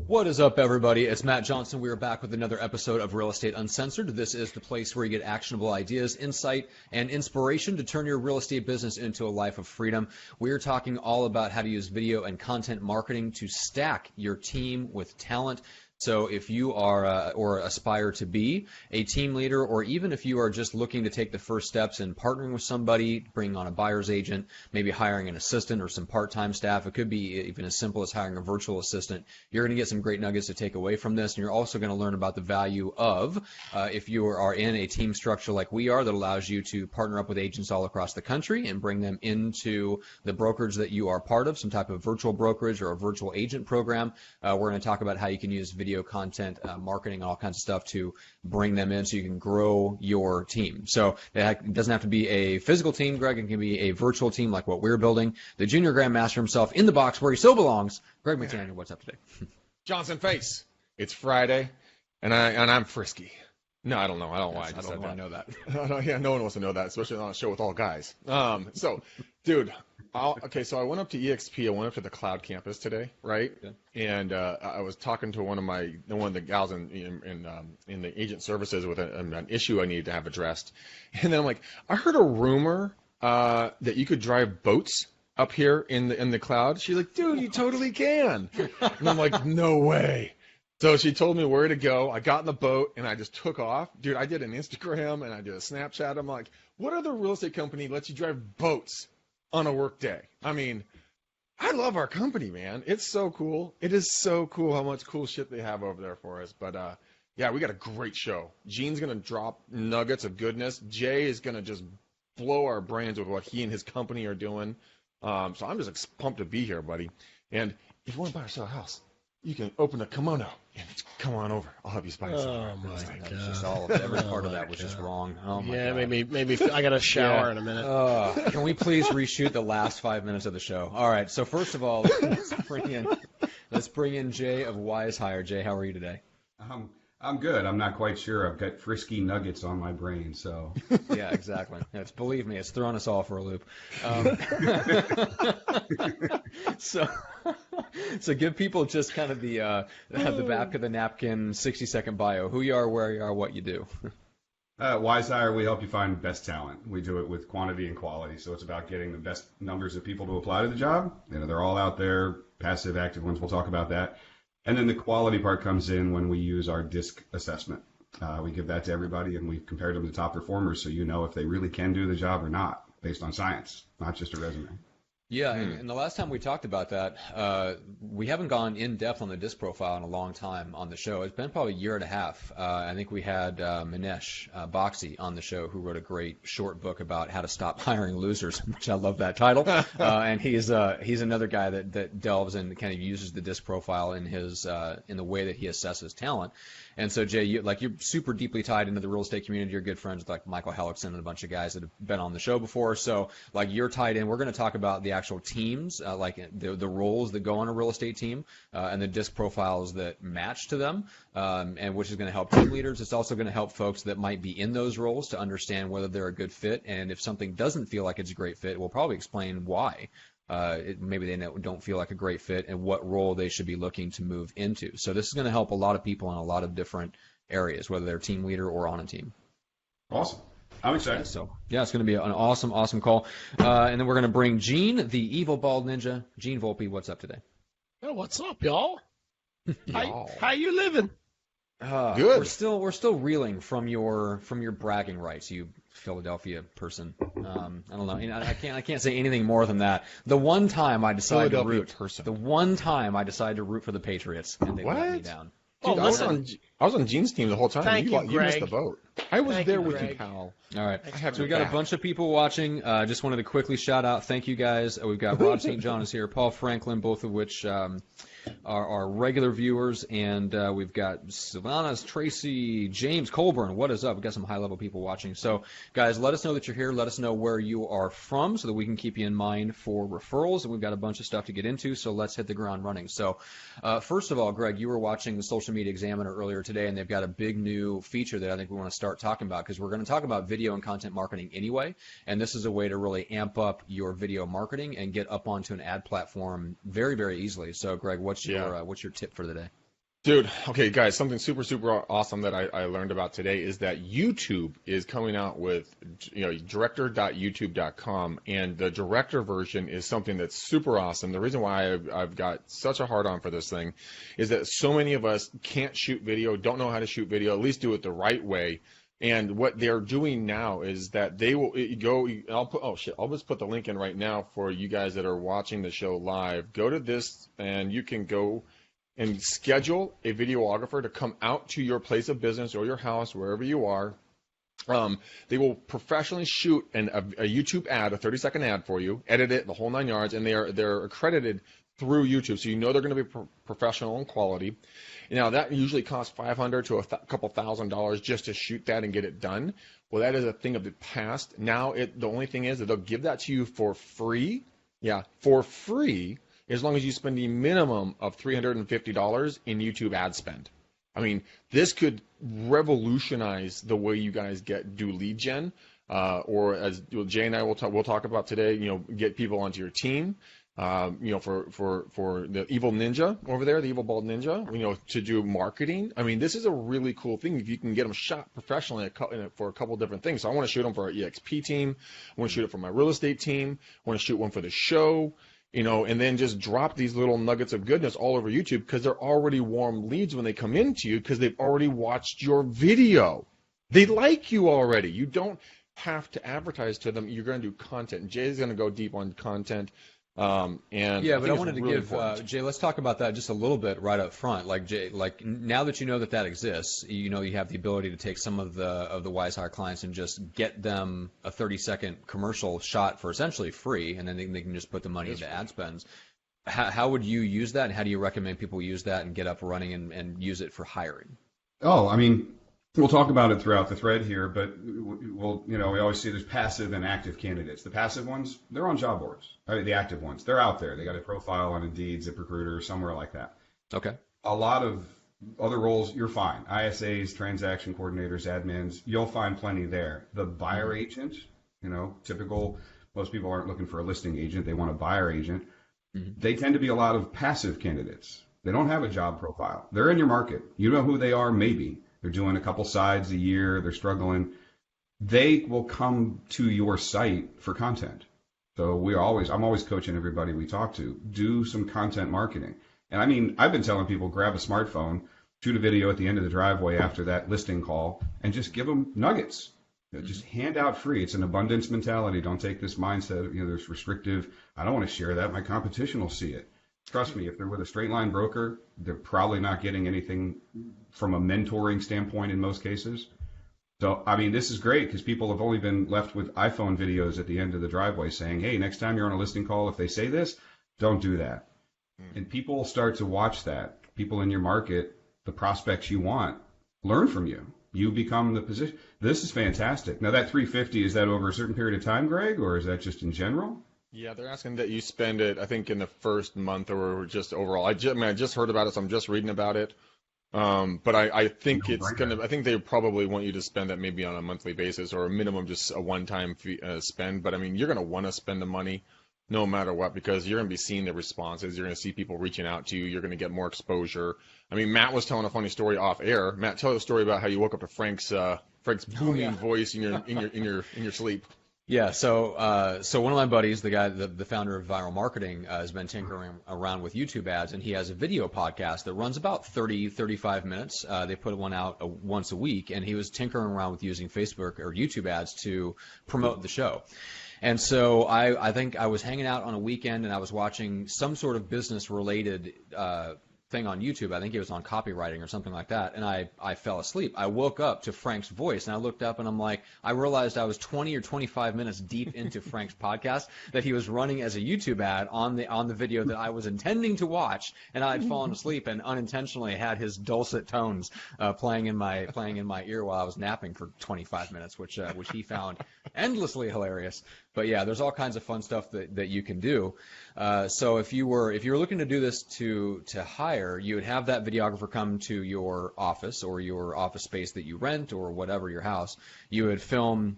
What is up, everybody? It's Matt Johnson. We are back with another episode of Real Estate Uncensored. This is the place where you get actionable ideas, insight, and inspiration to turn your real estate business into a life of freedom. We are talking all about how to use video and content marketing to stack your team with talent. So if you are or aspire to be a team leader, or even if you are just looking to take the first steps in partnering with somebody, bringing on a buyer's agent, maybe hiring an assistant or some part-time staff, it could be even as simple as hiring a virtual assistant. You're going to get some great nuggets to take away from this, and you're also going to learn about the value of if you are in a team structure like we are that allows you to partner up with agents all across the country and bring them into the brokerage that you are part of, some type of virtual brokerage or a virtual agent program. We're going to talk about how you can use video content, marketing, all kinds of stuff to bring them in so you can grow your team. So it doesn't have to be a physical team, Greg. It can be a virtual team like what we're building. The junior grandmaster himself in the box where he so belongs. Greg McDaniel, what's up today? Johnson Face. It's Friday, and I'm frisky. No, I don't know. I don't know why I just don't said want to know that. Yeah, no one wants to know that, especially on a show with all guys. So, dude, so I went up to EXP. I went up to the cloud campus today, right? Yeah. And I was talking to one of the gals in the agent services with an issue I needed to have addressed. And then I'm like, I heard a rumor that you could drive boats up here in the cloud. She's like, dude, you totally can. And I'm like, no way. So she told me where to go. I got in the boat and I just took off. Dude, I did an Instagram and I did a Snapchat. I'm like, what other real estate company lets you drive boats on a work day? I mean, I love our company, man. It's so cool. It is so cool how much cool shit they have over there for us. But yeah, we got a great show. Gene's going to drop nuggets of goodness. Jay is going to just blow our brains with what he and his company are doing. So I'm just pumped to be here, buddy. And if you want to buy or sell a house, you can open a kimono and come on over. I'll help you buy something. Oh my God! Just all of every part of that was just wrong. Oh my God. Maybe I got to shower in a minute. Can we please reshoot the last 5 minutes of the show? All right. So first of all, let's bring in Jay of Wise Hire. Jay, how are you today? I'm good. I'm not quite sure. I've got frisky nuggets on my brain, so. Yeah, exactly. Believe me, it's thrown us all for a loop. So give people just kind of the back of the napkin 60-second bio. Who you are, where you are, what you do. Wise Hire, we help you find best talent. We do it with quantity and quality, so it's about getting the best numbers of people to apply to the job. They're all out there, passive, active ones. We'll talk about that. And then the quality part comes in when we use our DISC assessment. We give that to everybody, and we've compared them to top performers, so you know if they really can do the job or not, based on science, not just a resume. Yeah, and the last time we talked about that, we haven't gone in depth on the DISC profile in a long time on the show. It's been probably a year and a half. I think we had Manesh Boxy on the show, who wrote a great short book about how to stop hiring losers, which I love that title. And he's another guy that delves and kind of uses the DISC profile in his in the way that he assesses talent. And so, Jay, you're super deeply tied into the real estate community. You're good friends with like Michael Hellickson and a bunch of guys that have been on the show before. So, like, you're tied in. We're going to talk about the actual teams, like the roles that go on a real estate team, and the DISC profiles that match to them, and which is going to help team leaders. It's also going to help folks that might be in those roles to understand whether they're a good fit. And if something doesn't feel like it's a great fit, we'll probably explain why. Maybe they don't feel like a great fit and what role they should be looking to move into. So this is going to help a lot of people in a lot of different areas, whether they're team leader or on a team. Awesome. I'm excited. So, yeah, it's going to be an awesome call. And then we're going to bring Gene, the evil bald ninja. Gene Volpe, what's up today? Oh, what's up, y'all? How you living? Good. We're still reeling from your bragging rights, you Philadelphia person. I don't know. I can't say anything more than that. The one time I decided to root for the Patriots, and they let me down. Dude, I was on Gene's team the whole time. Thank you, you missed the vote. I was there with you, pal. All right. So we got a bunch of people watching. Just wanted to quickly shout out. Thank you guys. We've got Rod St. John is here, Paul Franklin, both of which are regular viewers, and we've got Sylvanas, Tracy, James, Colburn. What is up? We've got some high-level people watching. So, guys, let us know that you're here. Let us know where you are from so that we can keep you in mind for referrals. And we've got a bunch of stuff to get into, so let's hit the ground running. So, first of all, Greg, you were watching the Social Media Examiner earlier today, and they've got a big new feature that I think we want to start talking about, because we're going to talk about video and content marketing anyway, and this is a way to really amp up your video marketing and get up onto an ad platform very, very easily. So, Greg, what's your tip for the day? Dude, okay, guys, something super awesome that I learned about today is that YouTube is coming out with, director.youtube.com, and the director version is something that's super awesome. The reason why I've got such a hard on for this thing is that so many of us can't shoot video, don't know how to shoot video, at least do it the right way. And what they're doing now is that they will go. I'll just put the link in right now for you guys that are watching the show live. Go to this, and you can go and schedule a videographer to come out to your place of business or your house, wherever you are. They will professionally shoot a YouTube ad, a 30-second ad for you, edit it, the whole 9 yards, and they're accredited through YouTube, so you know they're going to be professional and quality. Now, that usually costs $500 to a couple $1,000 just to shoot that and get it done. Well, that is a thing of the past. Now, the only thing is that they'll give that to you for free. Yeah, for free, as long as you spend a minimum of $350 in YouTube ad spend. I mean, this could revolutionize the way you guys do lead gen, or as Jay and I will talk about today. Get people onto your team. For the evil ninja over there, the evil bald ninja. To do marketing. I mean, this is a really cool thing if you can get them shot professionally for a couple different things. So I want to shoot them for our EXP team. I want to shoot it for my real estate team. I want to shoot one for the show. And then just drop these little nuggets of goodness all over YouTube because they're already warm leads when they come into you because they've already watched your video. They like you already. You don't have to advertise to them. You're going to do content. Jay's going to go deep on content. But I wanted to give Jay. Let's talk about that just a little bit right up front. Like Jay, now that you know that exists, you have the ability to take some of the WiseHire clients and just get them a 30-second commercial shot for essentially free, and then they can just put the money into ad spends. How would you use that, and how do you recommend people use that and get up running and use it for hiring? Oh, I mean, we'll talk about it throughout the thread here, but we always see there's passive and active candidates. The passive ones, they're on job boards. The active ones, they're out there. They got a profile on Indeed, ZipRecruiter, somewhere like that. Okay. A lot of other roles, you're fine. ISAs, transaction coordinators, admins, you'll find plenty there. The buyer agent, typical, most people aren't looking for a listing agent. They want a buyer agent. Mm-hmm. They tend to be a lot of passive candidates. They don't have a job profile. They're in your market. You know who they are, maybe. They're doing a couple sides a year. They're struggling. They will come to your site for content. So I'm always coaching everybody we talk to, do some content marketing. And I mean, I've been telling people, grab a smartphone, shoot a video at the end of the driveway after that listing call, and just give them nuggets. Just hand out free. It's an abundance mentality. Don't take this mindset, there's restrictive. I don't want to share that. My competition will see it. Trust me, if they're with a straight line broker, they're probably not getting anything from a mentoring standpoint in most cases. So, I mean, this is great because people have only been left with iPhone videos at the end of the driveway saying, hey, next time you're on a listing call, if they say this, don't do that. And people start to watch that. People in your market, the prospects you want, learn from you. You become the position. This is fantastic. Now, that $350, is that over a certain period of time, Greg, or is that just in general? Yeah, they're asking that you spend it, I think, in the first month or just overall. I just heard about it, so I'm just reading about it. But I think I think they probably want you to spend that maybe on a monthly basis or a minimum just a one-time spend. But I mean, you're going to want to spend the money no matter what because you're going to be seeing the responses. You're going to see people reaching out to you. You're going to get more exposure. I mean, Matt was telling a funny story off air. Matt, tell a story about how you woke up to Frank's booming voice in your sleep. Yeah, so one of my buddies, the guy, the founder of Viral Marketing, has been tinkering around with YouTube ads, and he has a video podcast that runs about 35 minutes. They put one out once a week, and he was tinkering around with using Facebook or YouTube ads to promote the show. And so I think I was hanging out on a weekend, and I was watching some sort of business-related thing on YouTube. I think it was on copywriting or something like that, and I fell asleep. I woke up to Frank's voice, and I looked up, and I realized I was 20 or 25 minutes deep into Frank's podcast that he was running as a YouTube ad on the video that I was intending to watch, and I had fallen asleep and unintentionally had his dulcet tones playing in my ear while I was napping for 25 minutes, which he found endlessly hilarious. But yeah, there's all kinds of fun stuff that you can do. So if you were looking to do this to hire, you would have that videographer come to your office or your office space that you rent or whatever, your house. You would film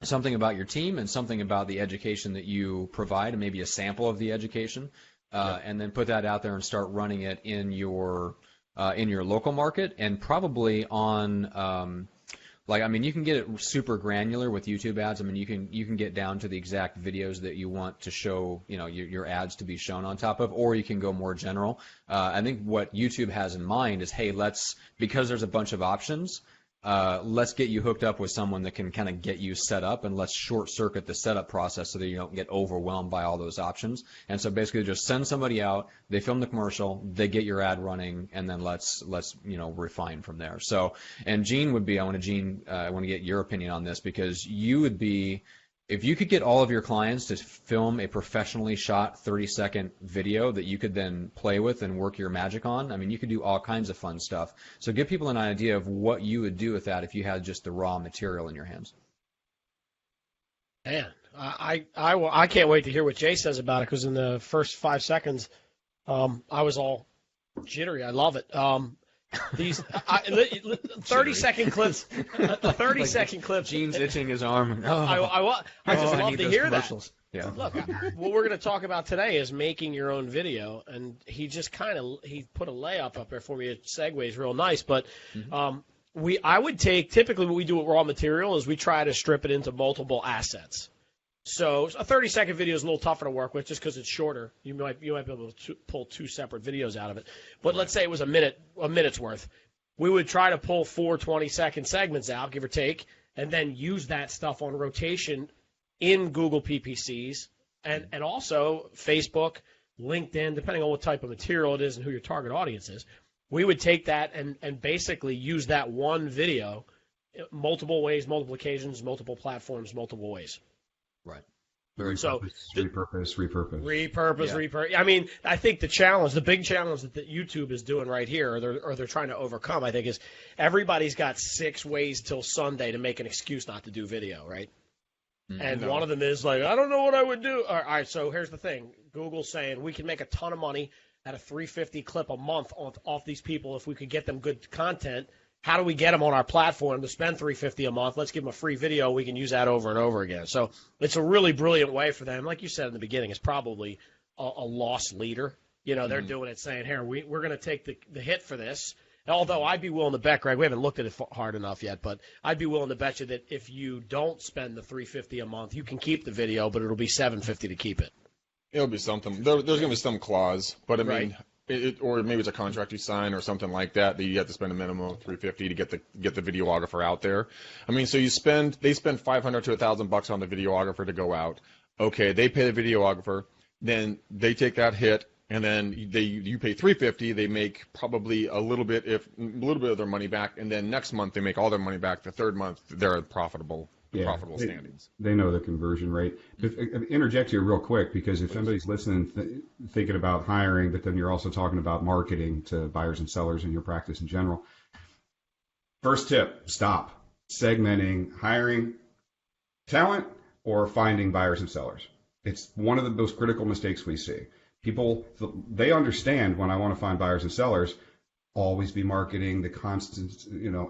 something about your team and something about the education that you provide and maybe a sample of the education, and then put that out there and start running it in your in your local market, and probably on you can get it super granular with YouTube ads. I mean, you can get down to the exact videos that you want to show, your ads to be shown on top of, or you can go more general. I think what YouTube has in mind is, hey, because there's a bunch of options, let's get you hooked up with someone that can kind of get you set up, and let's short circuit the setup process so that you don't get overwhelmed by all those options. And so basically just send somebody out, they film the commercial, they get your ad running, and then let's refine from there. So, and Gene would be, I want to get your opinion on this, because you would be, if you could get all of your clients to film a professionally shot 30-second video that you could then play with and work your magic on, I mean, you could do all kinds of fun stuff. So give people an idea of what you would do with that if you had just the raw material in your hands. Man, I can't wait to hear what Jay says about it, because in the first 5 seconds, I was all jittery. I love it. These 30-second clips, 30-second clips. Gene's itching his arm. I just love to hear that. Yeah. Look, what we're going to talk about today is making your own video, and he just he put a layup up there for me. It segues real nice, but I would take, typically what we do with raw material is we try to strip it into multiple assets. So a 30-second video is a little tougher to work with just because it's shorter. You might be able to pull 2 separate videos out of it. But let's say it was a minute's worth. We would try to pull 4 20-second segments out, give or take, and then use that stuff on rotation in Google PPCs and also Facebook, LinkedIn, depending on what type of material it is and who your target audience is. We would take that and basically use that one video multiple ways, multiple occasions, multiple platforms, multiple ways. Right. Repurpose. I mean, I think the big challenge that YouTube is doing right here, or they're trying to overcome, I think, is everybody's got 6 ways till Sunday to make an excuse not to do video, right? And one of them is like, I don't know what I would do. All right, so here's the thing. Google's saying we can make a ton of money at a $350 clip a month off these people if we could get them good content. How do we get them on our platform to spend $350 a month? Let's give them a free video. We can use that over and over again. So it's a really brilliant way for them. Like you said in the beginning, it's probably a loss leader. They're doing it saying, here, we're going to take the hit for this. Although I'd be willing to bet, Greg, we haven't looked at it hard enough yet, but I'd be willing to bet you that if you don't spend the $350 a month, you can keep the video, but it'll be $750 to keep it. It'll be something. There's going to be some clause, but I mean, Right. or maybe it's a contract you sign or something like that you have to spend a minimum of $350 to get the videographer out there. I mean, so they spend $500 to $1,000 on the videographer to go out. Okay, they pay the videographer, then they take that hit, and then you pay $350. They make probably a little bit of their money back, and then next month they make all their money back. The third month they're at profitable standings. They know the conversion rate. Interject here real quick, because if somebody's listening, thinking about hiring, but then you're also talking about marketing to buyers and sellers in your practice in general. First tip, stop segmenting hiring talent or finding buyers and sellers. It's one of the most critical mistakes we see. People, they understand when I want to find buyers and sellers, always be marketing, the constant,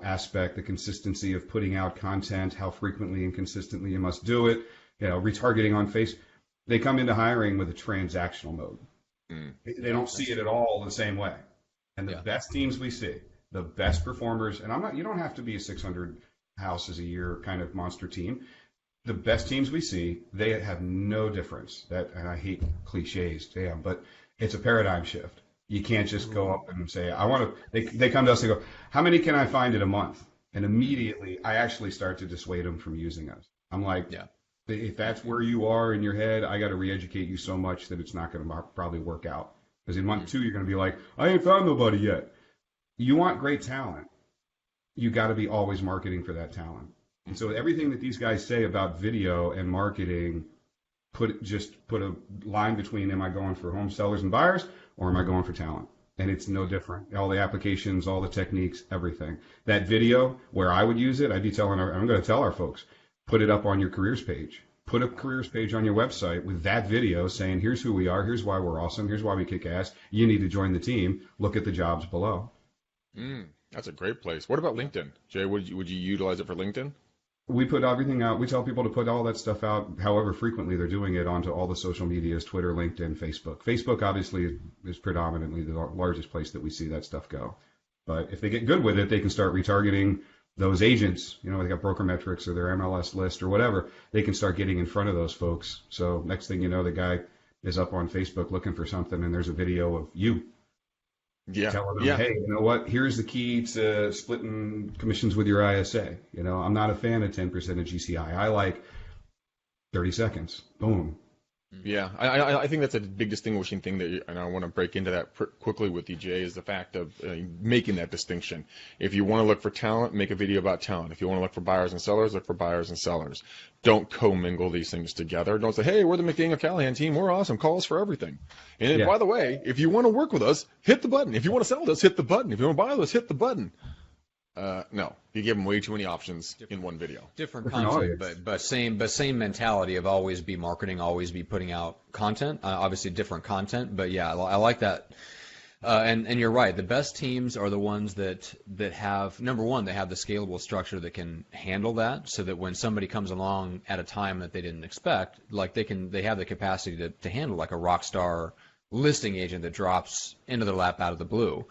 aspect, the consistency of putting out content, how frequently and consistently you must do it, retargeting on Facebook. They come into hiring with a transactional mode. They don't see it at all the same way. And the best teams we see, the best performers, and you don't have to be a 600 houses a year kind of monster team. The best teams we see, they have no difference. And I hate cliches, but it's a paradigm shift. You can't just go up and say, I want to, they come to us and go, how many can I find in a month? And immediately I actually start to dissuade them from using us. I'm like, if that's where you are in your head, I got to re-educate you so much that it's not going to probably work out. Because in month 2, you're going to be like, I ain't found nobody yet. You want great talent. You got to be always marketing for that talent. And so everything that these guys say about video and marketing, put a line between, am I going for home sellers and buyers, or am I going for talent? And it's no different. All the applications, all the techniques, everything. That video, where I would use it, I'm going to tell our folks, put it up on your careers page. Put a careers page on your website with that video saying, here's who we are, here's why we're awesome, here's why we kick ass. You need to join the team. Look at the jobs below. That's a great place. What about LinkedIn? Jay, would you utilize it for LinkedIn? We put everything out. We tell people to put all that stuff out, however frequently they're doing it, onto all the social medias, Twitter, LinkedIn, Facebook. Facebook, obviously, is predominantly the largest place that we see that stuff go. But if they get good with it, they can start retargeting those agents. You know, they got broker metrics or their MLS list or whatever. They can start getting in front of those folks. So next thing you know, the guy is up on Facebook looking for something, and there's a video of you. Yeah. Telling them, hey, you know what? Here's the key to splitting commissions with your ISA. You know, I'm not a fan of 10% of GCI. I like 30 seconds. Boom. Yeah, I think that's a big distinguishing thing and I want to break into that quickly with you, Jay, is the fact of making that distinction. If you want to look for talent, make a video about talent. If you want to look for buyers and sellers, look for buyers and sellers. Don't commingle these things together. Don't say, hey, we're the McDaniel Callahan team. We're awesome. Call us for everything. And by the way, if you want to work with us, hit the button. If you want to sell with us, hit the button. If you want to buy with us, hit the button. No, you give them way too many options in one video. Different content, but same mentality of always be marketing, always be putting out content. Obviously different content, but yeah, I like that. And you're right. The best teams are the ones that have, number one, they have the scalable structure that can handle that, so that when somebody comes along at a time that they didn't expect, like they have the capacity to handle like a rock star listing agent that drops into their lap out of the blue.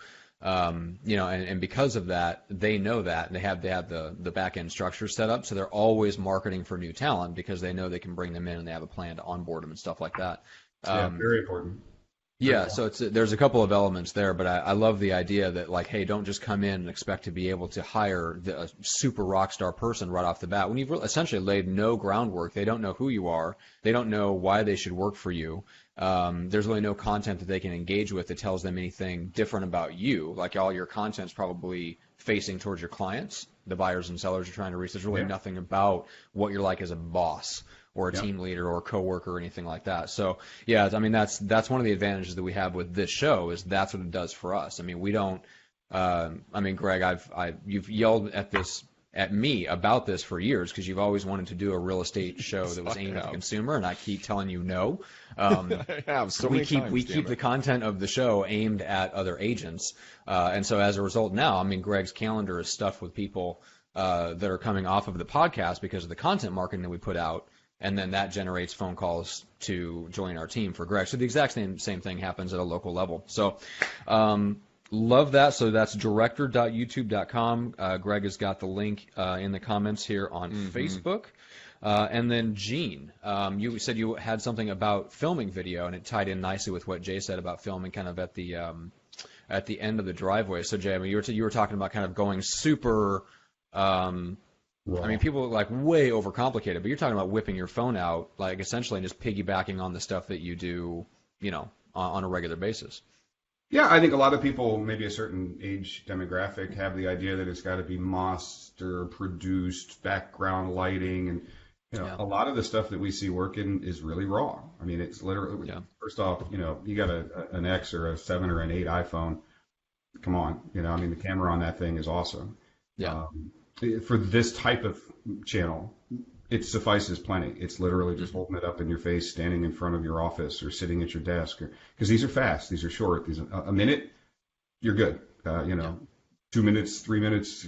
You know, and because of that, they know that, and they have the back end structure set up, so they're always marketing for new talent because they know they can bring them in and they have a plan to onboard them and stuff like that. Very important. Yeah, so there's a couple of elements there, but I love the idea that, like, hey, don't just come in and expect to be able to hire a super rock star person right off the bat. When you've essentially laid no groundwork, they don't know who you are, they don't know why they should work for you. There's really no content that they can engage with that tells them anything different about you. Like, all your content's probably facing towards your clients, the buyers and sellers you're trying to reach. There's really nothing about what you're like as a boss or a team leader or a coworker or anything like that. So yeah, I mean, that's one of the advantages that we have with this show, is that's what it does for us. I mean, we don't. I mean, Greg, you've yelled at me about this for years because you've always wanted to do a real estate show that was aimed at the consumer, and I keep telling you no. I have so many times. We keep the content of the show aimed at other agents, and so as a result now, I mean, Greg's calendar is stuffed with people that are coming off of the podcast because of the content marketing that we put out. And then that generates phone calls to join our team for Greg. So the exact same thing happens at a local level. So love that. So that's director.youtube.com. Greg has got the link in the comments here on Facebook. And then Gene, you said you had something about filming video, and it tied in nicely with what Jay said about filming kind of at the end of the driveway. So Jay, I mean, you were talking about kind of going super I mean, people like way overcomplicated, but you're talking about whipping your phone out, like essentially just piggybacking on the stuff that you do, you know, on a regular basis. Yeah, I think a lot of people, maybe a certain age demographic, have the idea that it's got to be master produced, background lighting, and you know, a lot of the stuff that we see working is really raw. I mean, it's literally first off, you know, you got an X or a 7 or an 8 iPhone. Come on, you know, I mean, the camera on that thing is awesome. Yeah. For this type of channel, it suffices plenty. It's literally just holding it up in your face, standing in front of your office or sitting at your desk, because these are fast, these are short. These a minute, you're good. 2 minutes, 3 minutes,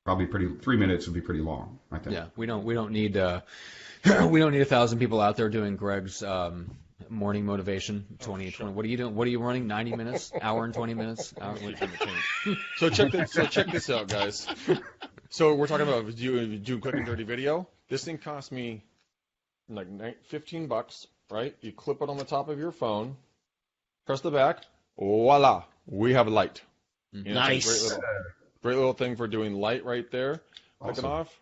probably 3 minutes would be pretty long, I think. Yeah, we don't need we don't need 1,000 people out there doing Greg's morning motivation 20. What are you doing? What are you running? 90 minutes, hour and 20 minutes. So check this out, guys. So we're talking about doing quick and dirty video. This thing cost me like $15, right? You clip it on the top of your phone, press the back, voila, we have light. Nice. Great little thing for doing light right there. Awesome. Click it off,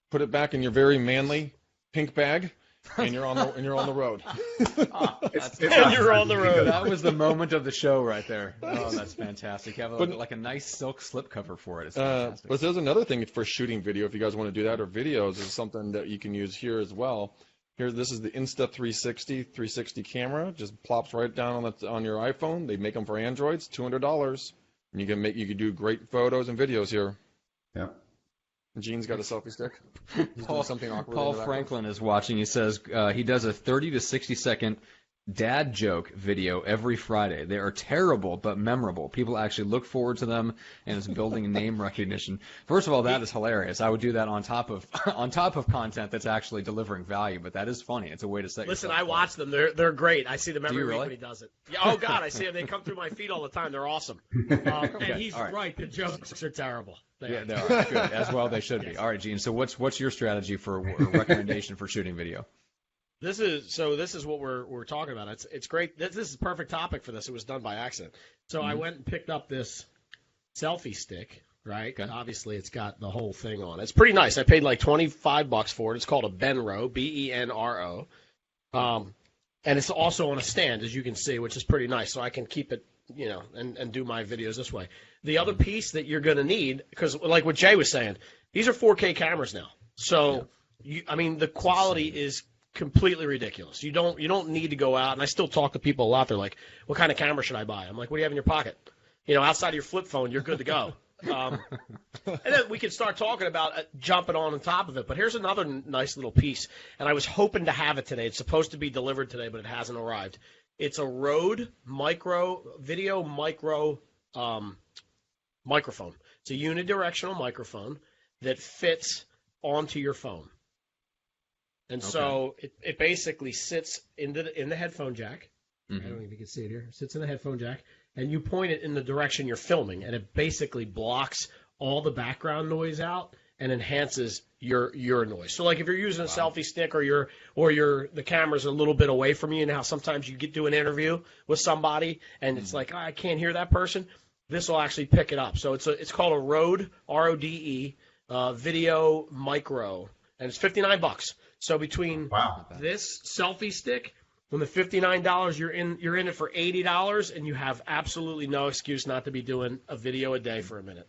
put it back in your very manly pink bag, and you're on the road. You're on the road. That was the moment of the show right there. Oh, that's fantastic. You have like a nice silk slipcover for it. It's fantastic. But there's another thing for shooting video. If you guys want to do that, or videos, is something that you can use here as well. Here, this is the Insta360 camera. Just plops right down on your iPhone. They make them for Androids, $200, and you can do great photos and videos here. Yeah. Gene's got a selfie stick. He's Paul, doing something awkward. Paul Franklin is watching. He says he does a 30 to 60 second dad joke video every Friday. They are terrible but memorable. People actually look forward to them, and it's building name recognition. First of all, that is hilarious. I would do that on top of content that's actually delivering value, but that is funny. It's a way to set. Listen, I watch them. They're great. I see them every week really? when he does it. Yeah, oh God, I see them. They come through my feed all the time. They're awesome. And he's right. The jokes are terrible. They are good. As well, they should be. All right, Gene. So what's your strategy for or recommendation for shooting video? This is what we're talking about. It's great. This is a perfect topic for this. It was done by accident. So I went and picked up this selfie stick, right? Okay. Obviously, it's got the whole thing on it. It's pretty nice. I paid like $25 for it. It's called a Benro, Benro. And it's also on a stand, as you can see, which is pretty nice. So I can keep it, and do my videos this way. The other piece that you're going to need, because like what Jay was saying, these are 4K cameras now. So, the quality is completely ridiculous. You don't need to go out, and I still talk to people a lot. They're like, what kind of camera should I buy? I'm like, what do you have in your pocket? Outside of your flip phone, you're good to go. And then we could start talking about jumping on top of it. But here's another nice little piece, and I was hoping to have it today. It's supposed to be delivered today, but it hasn't arrived. It's a Rode video microphone. It's a unidirectional microphone that fits onto your phone. And so it basically sits in the headphone jack. Mm-hmm. I don't know if you can see it here. It sits in the headphone jack, and you point it in the direction you're filming, and it basically blocks all the background noise out and enhances your noise. So like if you're using a selfie stick or the camera's a little bit away from you, and how sometimes you do an interview with somebody and it's like, I can't hear that person, this will actually pick it up. So it's called a Rode, Rode, video micro, and it's $59. So between this selfie stick and the $59, you're in it for $80, and you have absolutely no excuse not to be doing a video a day for a minute.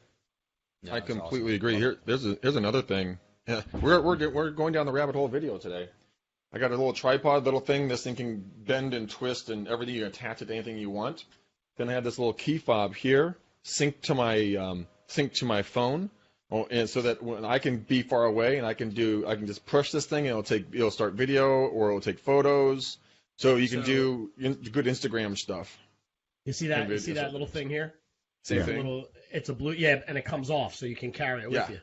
Yeah, I completely agree. Here's another thing. Yeah, we're going down the rabbit hole video today. I got a little tripod, little thing. This thing can bend and twist and everything. You can attach it to anything you want. Then I have this little key fob here, sync to my phone. Oh, and so that when I can be far away and I can just push this thing and it'll start video or it'll take photos. So you can do good Instagram stuff. You see that? You see that little thing here? Same thing. It's a blue, and it comes off, so you can carry it with you.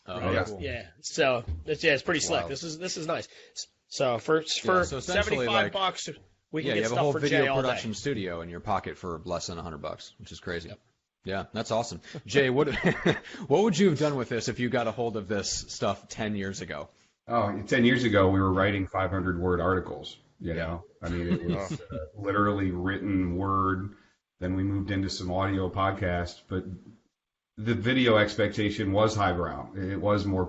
Oh, right? Cool. Yeah. So it's pretty slick. Wow. This is nice. So for $75, we can get you have stuff a whole for video Jay all production day. studio in your pocket for less than $100, which is crazy. Yep. Yeah, that's awesome. Jay, what would you have done with this if you got a hold of this stuff 10 years ago? Oh, 10 years ago, we were writing 500-word articles, I mean, it was literally written word. Then we moved into some audio podcasts. But the video expectation was highbrow. It was more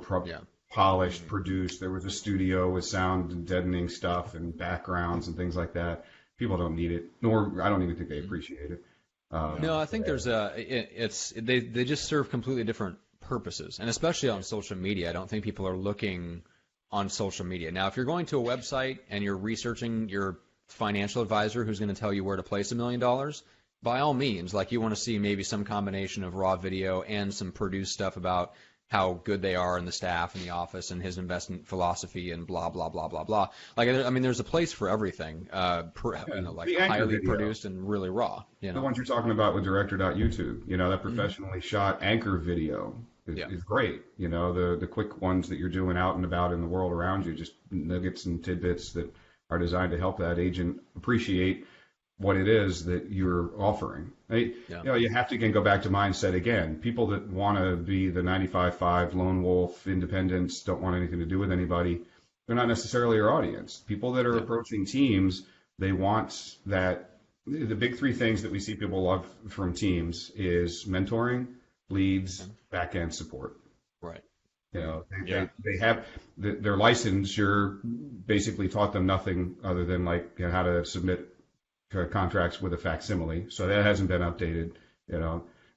polished, produced. There was a studio with sound and deadening stuff and backgrounds and things like that. People don't need it, nor I don't even think they appreciate it. No, I think there's they just serve completely different purposes, and especially on social media. I don't think people are looking on social media. Now, if you're going to a website and you're researching your financial advisor who's going to tell you where to place $1 million, by all means, like you want to see maybe some combination of raw video and some produced stuff about how good they are and the staff in the office and his investment philosophy and blah, blah, blah, blah, blah. Like, I mean, there's a place for everything, like highly video, produced and really raw. The ones you're talking about with director.youtube, that professionally shot anchor video is great. The quick ones that you're doing out and about in the world around you, just nuggets and tidbits that are designed to help that agent appreciate what it is that you're offering. You have to again go back to mindset again. People that want to be the 95.5 lone wolf, independents, don't want anything to do with anybody, they're not necessarily your audience. People that are approaching teams, they want that. The big three things that we see people love from teams is mentoring, leads, back-end support. Right. They have their licensure basically taught them nothing other than how to submit contracts with a facsimile. So that hasn't been updated,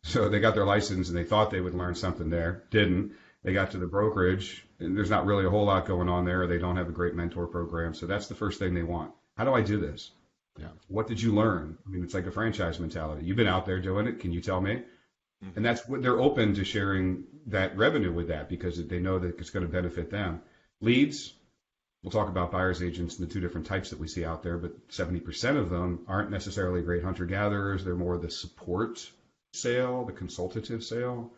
So they got their license and they thought they would learn something there. Didn't. They got to the brokerage and there's not really a whole lot going on there. They don't have a great mentor program. So that's the first thing they want. How do I do this? Yeah. What did you learn? I mean, it's like a franchise mentality. You've been out there doing it. Can you tell me? Mm-hmm. And that's what they're open to sharing that revenue with that because they know that it's going to benefit them. Leads, we'll talk about buyer's agents and the two different types that we see out there, but 70% of them aren't necessarily great hunter-gatherers. They're more the support sale, the consultative sale.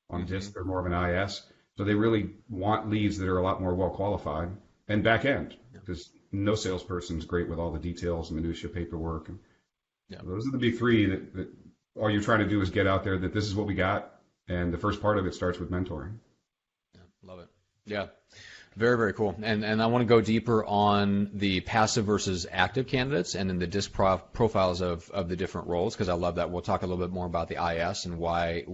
On disc, they're more of an IS. So they really want leads that are a lot more well-qualified and back-end, because no salesperson is great with all the details and minutia paperwork. And those are the big three that all you're trying to do is get out there that this is what we got, and the first part of it starts with mentoring. Yeah, love it. Yeah. Very, very cool. And I want to go deeper on the passive versus active candidates and then the disc profiles of the different roles, because I love that. We'll talk a little bit more about the IS and why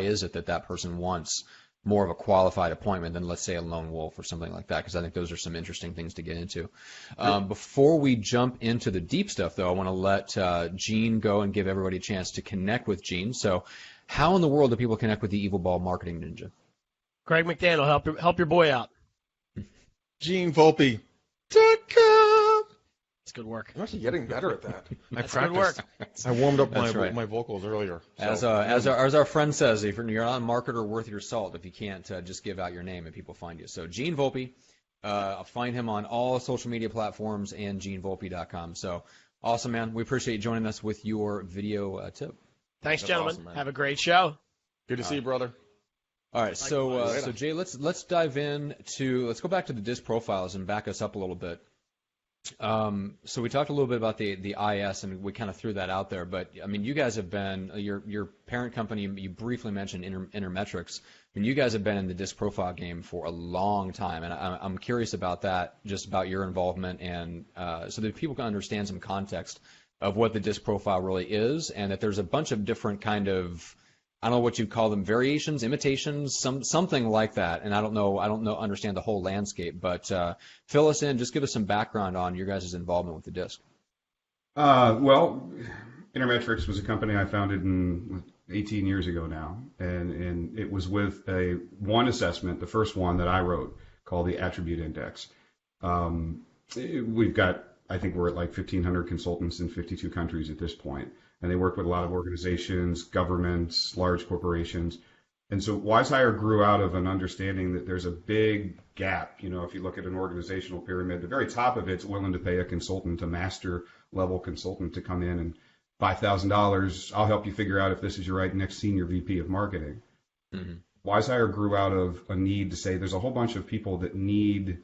is it that person wants more of a qualified appointment than, let's say, a lone wolf or something like that, because I think those are some interesting things to get into. Before we jump into the deep stuff, though, I want to let Gene go and give everybody a chance to connect with Gene. So how in the world do people connect with the Evil Ball Marketing Ninja? Craig McDaniel, help your boy out. Gene Volpe.com. It's good work. I'm actually getting better at that. That's good work. I warmed up right. my vocals earlier. So. As our friend says, if you're not a marketer worth your salt, if you can't just give out your name and people find you. So Gene Volpe, find him on all social media platforms and GeneVolpe.com. So awesome, man. We appreciate you joining us with your video tip. Thanks, gentlemen. Awesome, have a great show. Good to see you, brother. All right, so Jay, let's dive let's go back to the disc profiles and back us up a little bit. So we talked a little bit about the IS, and we kind of threw that out there. But I mean, you guys have been your parent company. You briefly mentioned Intermetrics. I mean, you guys have been in the disc profile game for a long time, and I'm curious about that, just about your involvement, and so that people can understand some context of what the disc profile really is, and that there's a bunch of different kind of, I don't know what you'd call them, variations, imitations, something like that. And I don't understand the whole landscape, but fill us in, just give us some background on your guys' involvement with the disc. Well, Intermetrics was a company I founded 18 years ago now, and it was with one assessment, the first one that I wrote, called the Attribute Index. We've got, I think we're at like 1,500 consultants in 52 countries at this point. And they work with a lot of organizations, governments, large corporations. And so WiseHire grew out of an understanding that there's a big gap. You know, if you look at an organizational pyramid, the very top of it's willing to pay a consultant, a master level consultant, to come in and $5,000, I'll help you figure out if this is your right next senior VP of marketing. Mm-hmm. WiseHire grew out of a need to say there's a whole bunch of people that need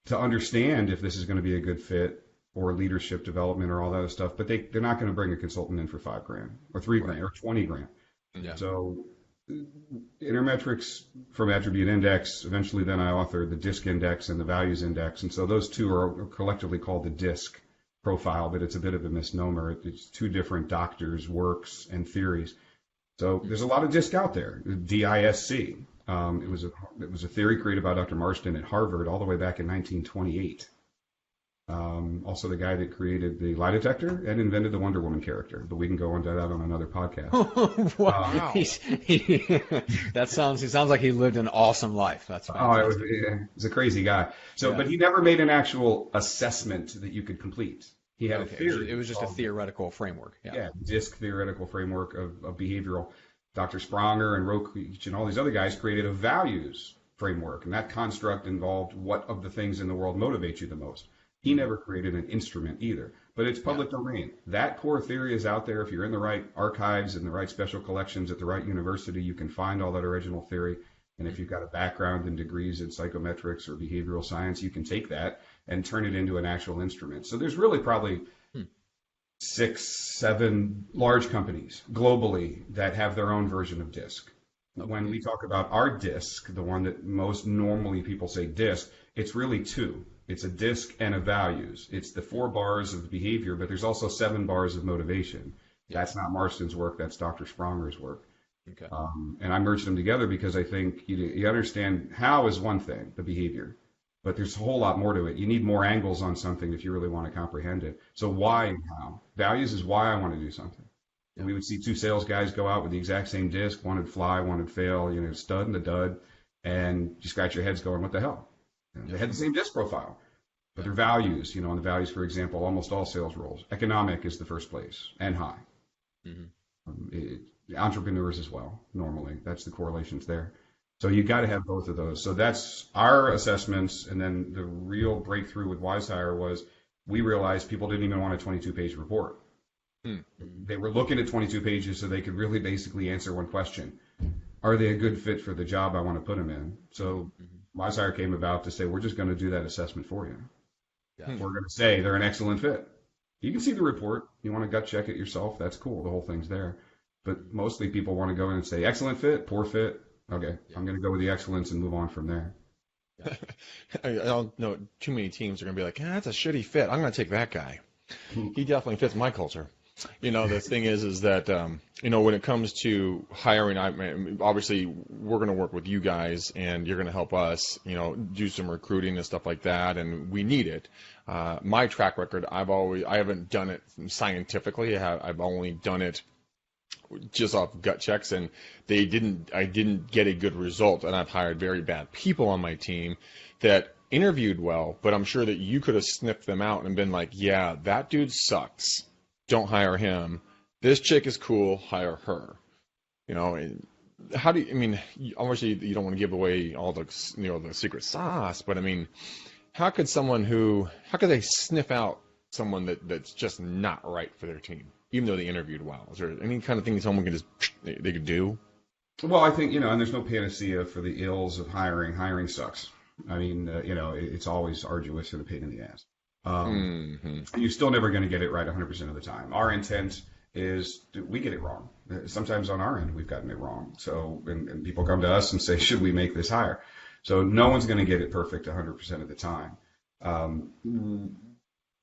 to understand if this is going to be a good fit, or leadership development or all that other stuff, but they're not going to bring a consultant in for $5,000 or $3,000 or $20,000. Yeah. So Intermetrics from Attribute Index, eventually then I authored the DISC Index and the Values Index, and so those two are collectively called the DISC profile, but it's a bit of a misnomer. It's two different doctors' works and theories. So there's a lot of DISC out there, DISC. It was a theory created by Dr. Marston at Harvard all the way back in 1928. Also the guy that created the lie detector and invented the Wonder Woman character, but we can go into that on another podcast. Wow. He sounds like he lived an awesome life. That's fantastic. He's a crazy guy. So, yeah. But he never made an actual assessment that you could complete. He had a theory. It was just a theoretical framework. Yeah, DISC theoretical framework of behavioral. Dr. Spronger and Rokeach and all these other guys created a values framework, and that construct involved what of the things in the world motivate you the most. He never created an instrument either, but it's public domain. That core theory is out there. If you're in the right archives and the right special collections at the right university, you can find all that original theory. And if you've got a background in degrees in psychometrics or behavioral science, you can take that and turn it into an actual instrument. So there's really probably 6, 7 large companies globally that have their own version of DISC. When we talk about our DISC, the one that most normally people say DISC, it's really 2. It's a DISC and a values. It's the 4 bars of behavior, but there's also 7 bars of motivation. That's not Marston's work. That's Dr. Spronger's work. Okay. And I merged them together because I think you understand how is one thing, the behavior, but there's a whole lot more to it. You need more angles on something if you really want to comprehend it. So why and how? Values is why I want to do something. And we would see 2 sales guys go out with the exact same DISC. One would fly, one would fail, stud and the dud, and you scratch your heads going, what the hell? They had the same DISC profile, but their values, on the values, for example, almost all sales roles, economic is the first place and high. Mm-hmm. Entrepreneurs as well, normally. That's the correlations there. So you got to have both of those. So that's our assessments. And then the real breakthrough with WiseHire was we realized people didn't even want a 22-page report. They were looking at 22 pages so they could really basically answer one question. Are they a good fit for the job I want to put them in? So WiseHire came about to say, we're just going to do that assessment for you. Yeah. We're going to say they're an excellent fit. You can see the report. You want to gut check it yourself. That's cool. The whole thing's there. But mostly people want to go in and say, excellent fit, poor fit. Okay, I'm going to go with the excellence and move on from there. I don't know. Too many teams are going to be like, that's a shitty fit. I'm going to take that guy. He definitely fits my culture. The thing is that, when it comes to hiring, obviously we're going to work with you guys and you're going to help us, do some recruiting and stuff like that. And we need it. My track record, I haven't done it scientifically. I've only done it just off gut checks, and I didn't get a good result. And I've hired very bad people on my team that interviewed well, but I'm sure that you could have sniffed them out and been like, yeah, that dude sucks. Don't hire him. This chick is cool. Hire her. How do you, obviously you don't want to give away all the, the secret sauce, but how could they sniff out someone that's just not right for their team, even though they interviewed well? Is there any kind of thing someone can they could do? Well, I think, and there's no panacea for the ills of hiring. Hiring sucks. It's always arduous and a pain in the ass. You're still never going to get it right 100% of the time. Our intent is we get it wrong. Sometimes on our end, we've gotten it wrong. So, and people come to us and say, should we make this hire? So no one's going to get it perfect 100% of the time.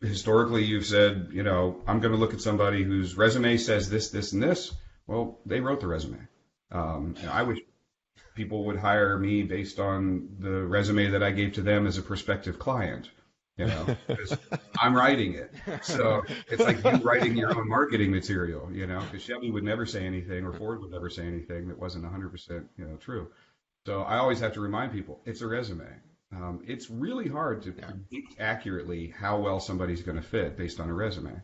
Historically, you've said, I'm going to look at somebody whose resume says this, this, and this. Well, they wrote the resume. I wish people would hire me based on the resume that I gave to them as a prospective client. Because I'm writing it. So it's like you writing your own marketing material, because Chevy would never say anything or Ford would never say anything that wasn't 100%, true. So I always have to remind people, it's a resume. It's really hard to predict accurately how well somebody's going to fit based on a resume.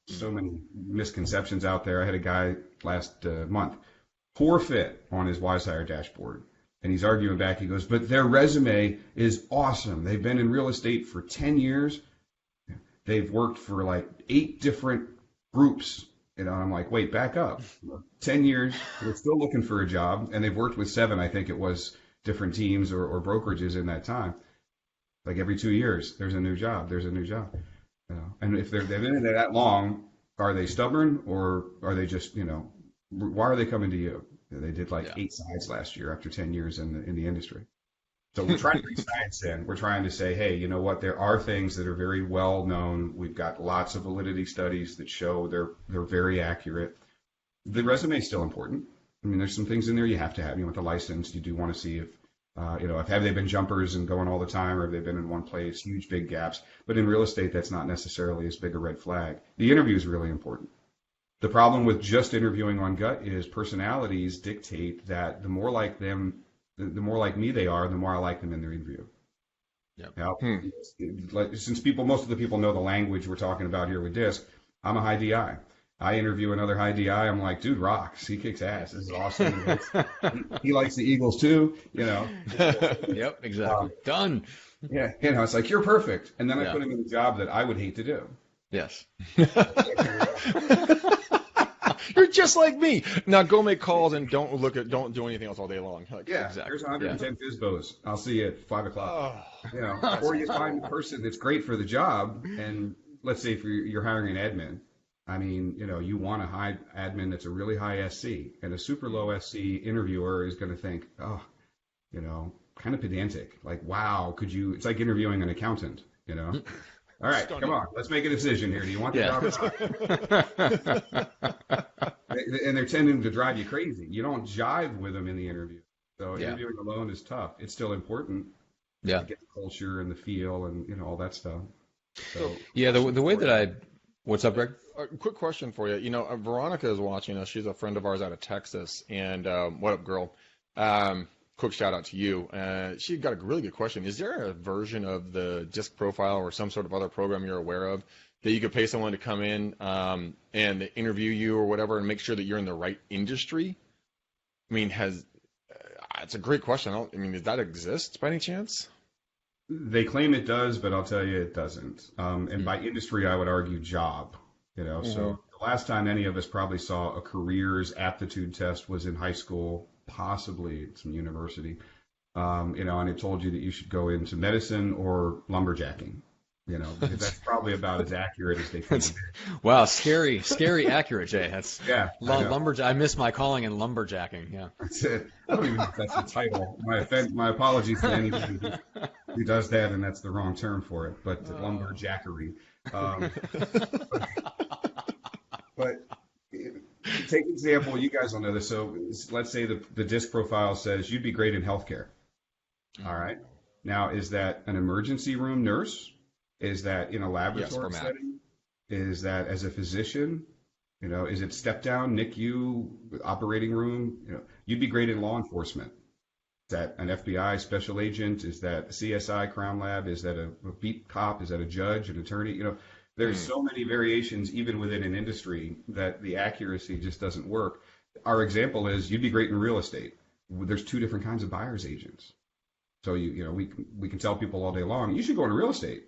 So many misconceptions out there. I had a guy last month, poor fit on his WiseHire dashboard. And he's arguing back. He goes, but their resume is awesome. They've been in real estate for 10 years. They've worked for like 8 different groups. I'm like, wait, back up. 10 years. They're still looking for a job. And they've worked with 7, I think it was, different teams or brokerages in that time. Like every 2 years, there's a new job. There's a new job. And if they've been in there that long, are they stubborn or are they just, why are they coming to you? They did 8 sides last year after 10 years in the industry. So we're trying to bring science in. We're trying to say, hey, you know what? There are things that are very well known. We've got lots of validity studies that show they're very accurate. The resume is still important. There's some things in there you have to have. You want the license. You do want to see if, have they been jumpers and going all the time, or have they been in one place? Huge, big gaps. But in real estate, that's not necessarily as big a red flag. The interview is really important. The problem with just interviewing on gut is personalities dictate that the more like them, the more like me they are, the more I like them in their interview. Yep. Now, since most of the people know the language we're talking about here with DISC, I'm a high DI. I interview another high DI. I'm like, dude rocks. He kicks ass. This is awesome. He likes the Eagles too, Yep, exactly. Done. Yeah, it's like, you're perfect. And then I put him in a job that I would hate to do. Yes. You're just like me. Now go make calls and don't do anything else all day long. Exactly. There's 110 FISBOs. I'll see you at 5:00. Or you find a person that's great for the job, and let's say if you're hiring an admin, you want a high admin that's a really high SC, and a super low SC interviewer is going to think, kind of pedantic. Like, wow, it's like interviewing an accountant, All right, come on, let's make a decision here. Do you want the job or not? And they're tending to drive you crazy. You don't jive with them in the interview. So interviewing alone is tough. It's still important. Yeah. To get the culture and the feel and all that stuff. So the way that what's up, Greg? Quick question for you. Veronica is watching us. She's a friend of ours out of Texas. And what up, girl? Quick shout out to you. She got a really good question. Is there a version of the DISC profile or some sort of other program you're aware of that you could pay someone to come in and interview you or whatever and make sure that you're in the right industry? It's a great question. I mean, does that exist by any chance? They claim it does, but I'll tell you it doesn't. And by industry, I would argue job. So the last time any of us probably saw a careers aptitude test was in high school, possibly at some university. And it told you that you should go into medicine or lumberjacking. Because that's probably about as accurate as they can be. Wow, scary accurate, Jay. That's lumberjack. I miss my calling in lumberjacking. Yeah, that's it. I don't even know if that's the title. My apologies to anybody who does that, and that's the wrong term for it. But lumberjackery. But take an example. You guys will know this. So let's say the disc profile says you'd be great in healthcare. All right. Now, is that an emergency room nurse? Is that in a laboratory setting? Is that as a physician? Is it step down, NICU, operating room? You'd be great in law enforcement. Is that an FBI special agent? Is that a CSI crime lab? Is that a beat cop? Is that a judge, an attorney? There's so many variations even within an industry that the accuracy just doesn't work. Our example is you'd be great in real estate. There's two different kinds of buyer's agents. So we can tell people all day long, you should go into real estate.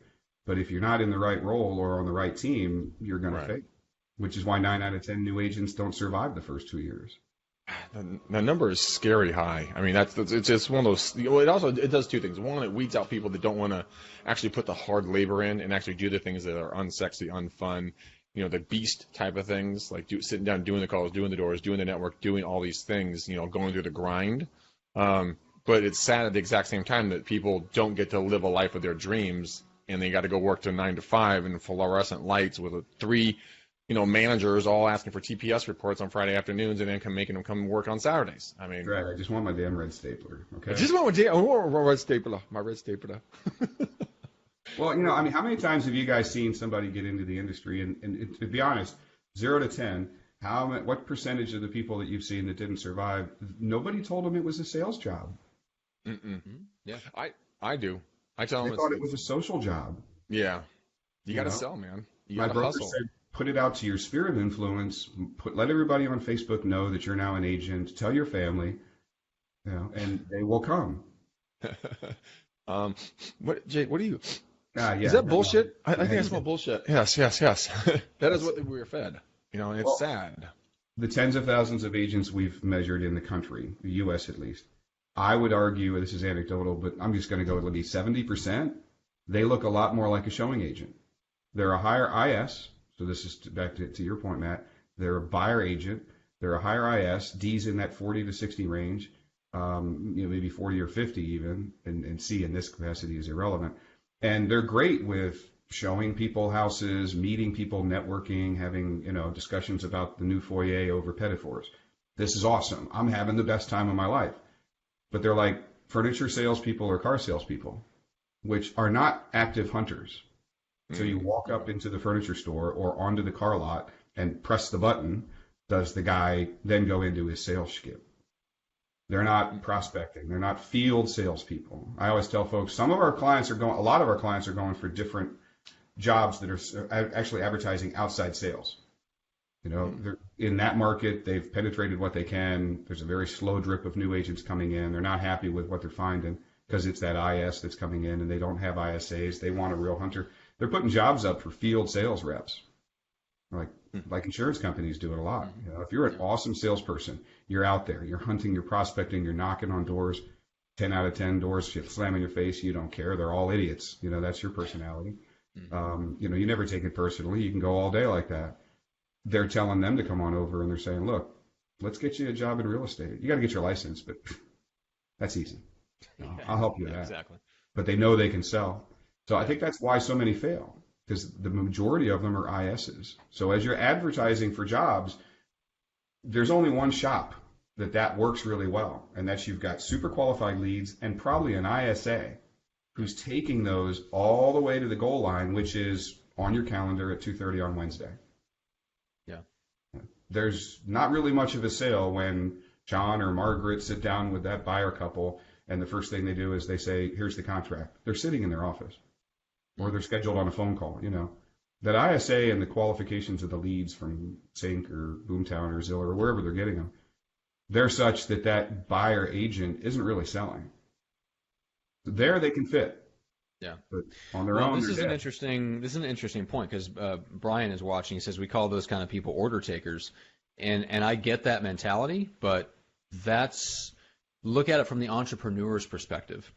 But if you're not in the right role or on the right team, you're going to fail, which is why 9 out of 10 new agents don't survive the first 2 years. The number is scary high. I mean, it's just one of those. It does two things. One, it weeds out people that don't want to actually put the hard labor in and actually do the things that are unsexy, unfun. The beast type of things, like sitting down, doing the calls, doing the doors, doing the network, doing all these things. Going through the grind. But it's sad at the exact same time that people don't get to live a life of their dreams, and they got to go work to 9 to 5 in fluorescent lights with 3, managers all asking for TPS reports on Friday afternoons, and then making them come work on Saturdays. I mean, right. I just want my damn red stapler. Okay. I just want my red stapler. My red stapler. Well, how many times have you guys seen somebody get into the industry? And to be honest, 0 to 10, what percentage of the people that you've seen that didn't survive? Nobody told them it was a sales job. Yeah, I do. I tell them they thought it was a social job. Yeah, you got to sell, man. You My got to broker hustle. said, put it out to your sphere of influence. Let everybody on Facebook know that you're now an agent. Tell your family, and they will come. Jay? What are you? Is that bullshit? I think I smell bullshit. Yes. That is what we were fed. And it's sad. The tens of thousands of agents we've measured in the country, the U.S. at least, I would argue, this is anecdotal, but I'm just going to go with maybe 70%. They look a lot more like a showing agent. They're a higher IS. So this is back to your point, Matt. They're a buyer agent. They're a higher IS. D's in that 40 to 60 range, maybe 40 or 50 even, and C in this capacity is irrelevant. And they're great with showing people houses, meeting people, networking, having discussions about the new foyer over Petitfors. This is awesome. I'm having the best time of my life. But they're like furniture salespeople or car salespeople, which are not active hunters. So you walk up into the furniture store or onto the car lot and press the button. Does the guy then go into his sales skip? They're not prospecting. They're not field salespeople. I always tell folks, a lot of our clients are going for different jobs that are actually advertising outside sales. They're in that market, they've penetrated what they can. There's a very slow drip of new agents coming in. They're not happy with what they're finding because it's that IS that's coming in, and they don't have ISAs. They want a real hunter. They're putting jobs up for field sales reps, like insurance companies do it a lot. If you're an awesome salesperson, you're out there, you're hunting, you're prospecting, you're knocking on doors. 10 out of 10 doors slam in your face. You don't care. They're all idiots. That's your personality. You never take it personally. You can go all day like that. They're telling them to come on over, and they're saying, look, let's get you a job in real estate. You got to get your license, but that's easy. I'll help you with that. Exactly. But they know they can sell. So I think that's why so many fail, because the majority of them are ISs. So as you're advertising for jobs, there's only one shop that works really well, and that's you've got super qualified leads and probably an ISA who's taking those all the way to the goal line, which is on your calendar at 2:30 on Wednesday. There's not really much of a sale when John or Margaret sit down with that buyer couple, and the first thing they do is they say, here's the contract. They're sitting in their office, or they're scheduled on a phone call. That ISA and the qualifications of the leads from Sync or Boomtown or Zillow or wherever they're getting them, they're such that that buyer agent isn't really selling. There they can fit. Yeah. But on their own, this is an interesting point, because Brian is watching. He says we call those kind of people order takers, and I get that mentality, but look at it from the entrepreneur's perspective.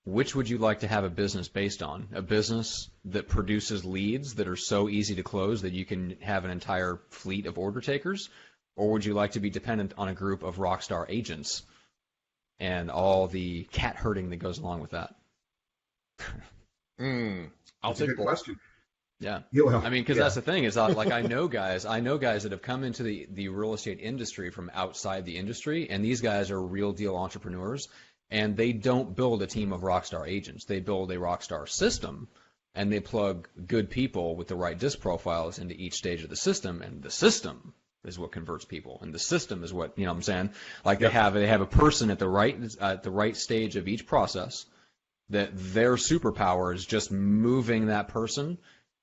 Which would you like to have a business based on? A business that produces leads that are so easy to close that you can have an entire fleet of order takers? Or would you like to be dependent on a group of rock star agents and all the cat herding that goes along with that? I'll take a good question. Yeah. Well, I mean, because that's the thing is, like, I know guys that have come into the real estate industry from outside the industry, and these guys are real deal entrepreneurs, and they don't build a team of rock star agents. They build a rock star system, and they plug good people with the right disc profiles into each stage of the system, and the system is what converts people, and the system is what, you know what I'm saying? Like, they have a person at the right stage of each process, that their superpower is just moving that person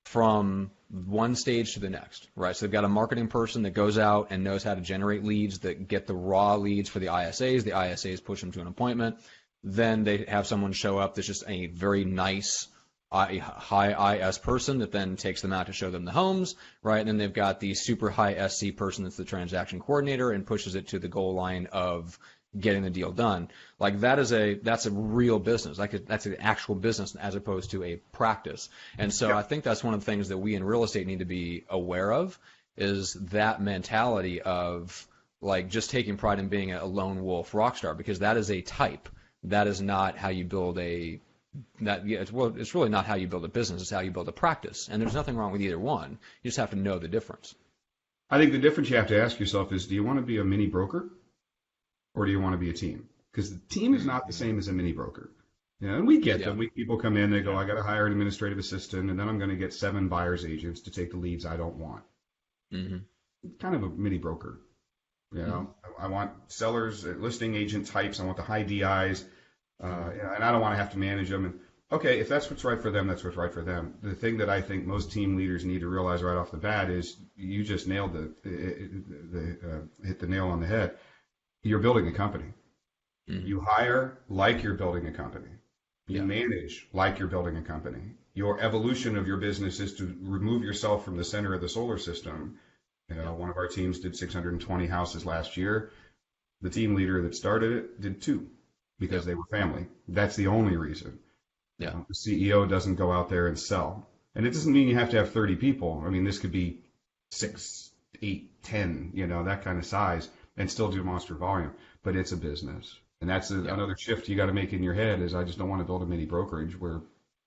from one stage to the next, right? So they've got a marketing person that goes out and knows how to generate leads, that get the raw leads for the ISAs. The ISAs push them to an appointment. Then they have someone show up that's just a very nice high IS person that then takes them out to show them the homes, right? And then they've got the super high SC person that's the transaction coordinator and pushes it to the goal line of getting the deal done. Like, that's a real business. Like, that's an actual business as opposed to a practice. And so I think that's one of the things that we in real estate need to be aware of, is that mentality of, like, just taking pride in being a lone wolf rock star, because that is a type. That is not how you build it's really not how you build a business. It's how you build a practice. And there's nothing wrong with either one. You just have to know the difference. I think the difference you have to ask yourself is, do you want to be a mini broker, or do you want to be a team? Because the team is not the same as a mini broker. You know, and we get them. People come in, they go, I got to hire an administrative assistant, and then I'm going to get 7 buyer's agents to take the leads I don't want. Mm-hmm. Kind of a mini broker. You know, I want sellers, listing agent types. I want the high DIs, and I don't want to have to manage them. And okay, if that's what's right for them, that's what's right for them. The thing that I think most team leaders need to realize right off the bat is, you just nailed hit the nail on the head. You're building a company. Mm-hmm. You hire like you're building a company. You manage like you're building a company. Your evolution of your business is to remove yourself from the center of the solar system. You know, one of our teams did 620 houses last year. The team leader that started it did 2 because they were family. That's the only reason. Yeah. The CEO doesn't go out there and sell. And it doesn't mean you have to have 30 people. I mean, this could be 6, 8, 10, you know, that kind of size, and still do monster volume. But it's a business. And that's another shift you got to make in your head, is I just don't want to build a mini brokerage where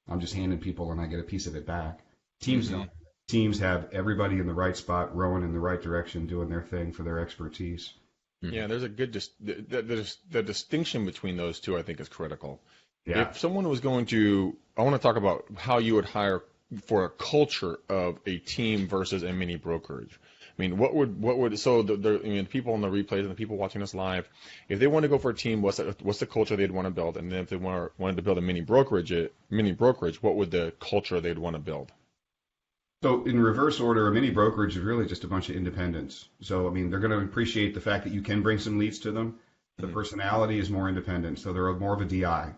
I'm just handing people and I get a piece of it back. Teams don't. Teams have everybody in the right spot, rowing in the right direction, doing their thing for their expertise. Yeah, there's a good the distinction between those two, I think, is critical. Yeah. If someone was going to, I want to talk about how you would hire for a culture of a team versus a mini brokerage. I mean, what would so the people on the replays and the people watching us live, if they want to go for a team, what's the culture they'd want to build? And then if they wanted to build a mini brokerage, what would the culture they'd want to build? So in reverse order, a mini brokerage is really just a bunch of independents. So, I mean, they're going to appreciate the fact that you can bring some leads to them. The personality is more independent, so they're more of a DI.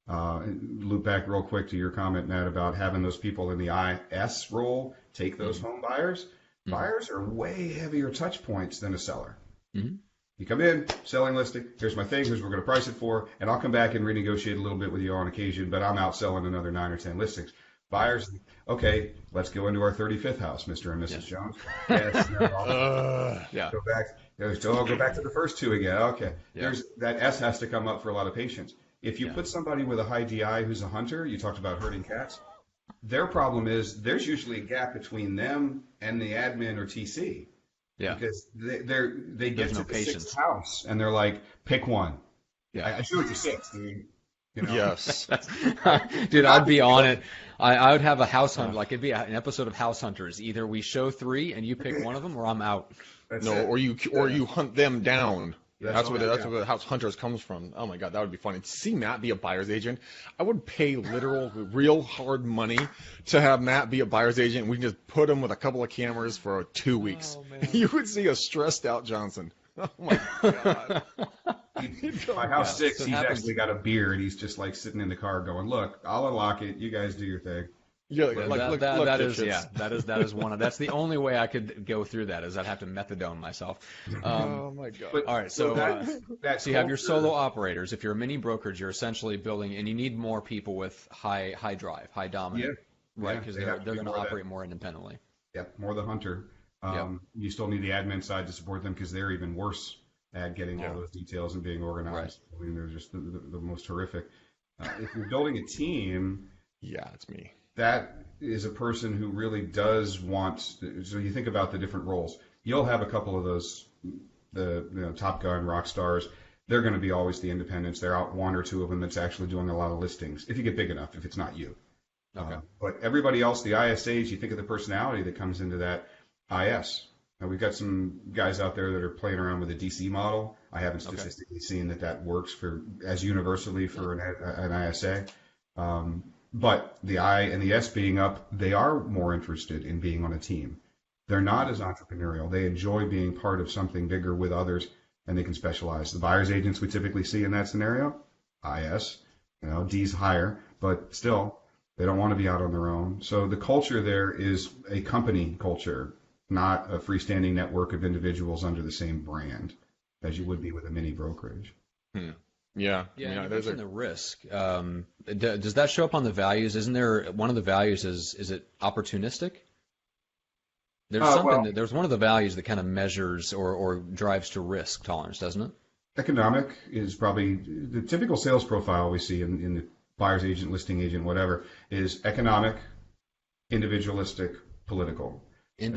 Loop back real quick to your comment, Matt, about having those people in the IS role take those home buyers. Buyers are way heavier touch points than a seller. You come in, selling listing, here's my thing, here's what we're going to price it for, and I'll come back and renegotiate a little bit with you on occasion, but I'm out selling another 9 or 10 listings. Buyers, okay, let's go into our 35th house, Mr. and Mrs. Jones. Yes, go back to the first 2 again. Okay, there's that S has to come up for a lot of patience. If you put somebody with a high DI who's a hunter, you talked about herding cats. Their problem is there's usually a gap between them and the admin or TC. Yeah. Because they get to the 6th house and they're like, pick one. Yeah. I shoot you 6, dude. You know? Yes. Dude, I'd be on it. I would have a house hunt. Like, it'd be an episode of House Hunters. Either we show 3 and you pick one of them, or I'm out. Or you hunt them down. That's where House Hunters comes from. Oh my God, that would be funny. To see Matt be a buyer's agent, I would pay real hard money to have Matt be a buyer's agent. We can just put him with a couple of cameras for 2 weeks. Oh, you would see a stressed out Johnson. Oh my God. By house 6, he's actually got a beard. He's just like sitting in the car going, "Look, I'll unlock it. You guys do your thing." You're That is one of that's the only way I could go through that is I'd have to methadone myself. Oh my God. But, All right, so you have your culture- solo operators. If you're a mini brokerage, you're essentially building, and you need more people with high drive, high dominant, right? Because they're going to operate more independently. Yep, more the hunter. You still need the admin side to support them because they're even worse at getting all those details and being organized. Right. I mean, they're just the most horrific. If you're building a team, it's me. That is a person who really does want. So you think about the different roles. You'll have a couple of those, Top Gun, rock stars. They're going to be always the independents. There are one or two of them that's actually doing a lot of listings. If you get big enough, if it's not you. Okay. But everybody else, the ISAs, you think of the personality that comes into that IS. Now, we've got some guys out there that are playing around with a DC model. I haven't statistically seen that works as universally for an ISA. But the I and the S being up, they are more interested in being on a team. They're not as entrepreneurial. They enjoy being part of something bigger with others, and they can specialize. The buyer's agents we typically see in that scenario, IS, D's higher, but still, they don't want to be out on their own. So the culture there is a company culture, not a freestanding network of individuals under the same brand as you would be with a mini brokerage. Yeah. You mentioned the risk. Does that show up on the values? Isn't there one of the values is it opportunistic? There's one of the values that kind of measures or drives to risk tolerance, doesn't it? Economic is probably the typical sales profile we see in the buyer's agent, listing agent, whatever, is economic, individualistic, political.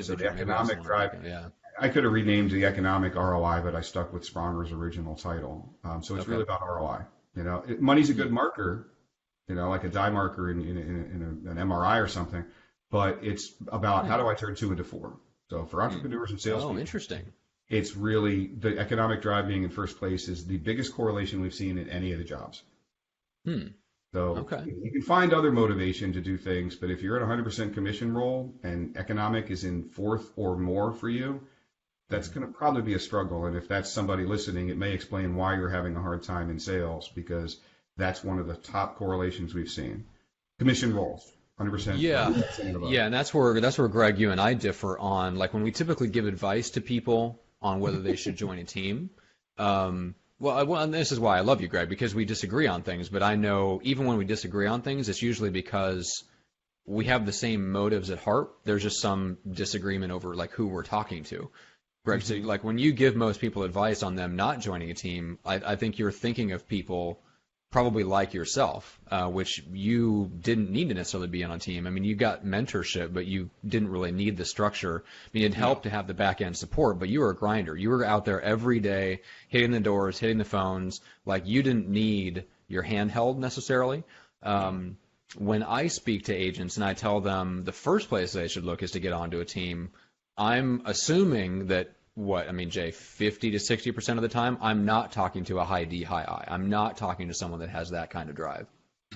So the economic drive. I could have renamed the economic ROI, but I stuck with Spronger's original title. So it's really about ROI. Money's a good marker, like a die marker in an MRI or something, but it's about how do I turn 2 into 4. So for entrepreneurs and salespeople, interesting. It's really the economic drive being in first place is the biggest correlation we've seen in any of the jobs. So you can find other motivation to do things, but if you're at 100% commission role and economic is in 4th or more for you, that's going to probably be a struggle. And if that's somebody listening, it may explain why you're having a hard time in sales, because that's one of the top correlations we've seen. Commission roles, 100%. And that's where Greg, you and I differ on, like when we typically give advice to people on whether they should join a team. And this is why I love you, Greg, because we disagree on things. But I know even when we disagree on things, it's usually because we have the same motives at heart. There's just some disagreement over like who we're talking to. Greg, so like when you give most people advice on them not joining a team, I think you're thinking of people probably like yourself, which you didn't need to necessarily be on a team. I mean, you got mentorship, but you didn't really need the structure. I mean, it helped to have the back end support, but you were a grinder. You were out there every day, hitting the doors, hitting the phones. Like you didn't need your handheld necessarily. When I speak to agents and I tell them the first place they should look is to get onto a team, I'm assuming that Jay, 50 to 60% of the time, I'm not talking to a high D, high I. I'm not talking to someone that has that kind of drive.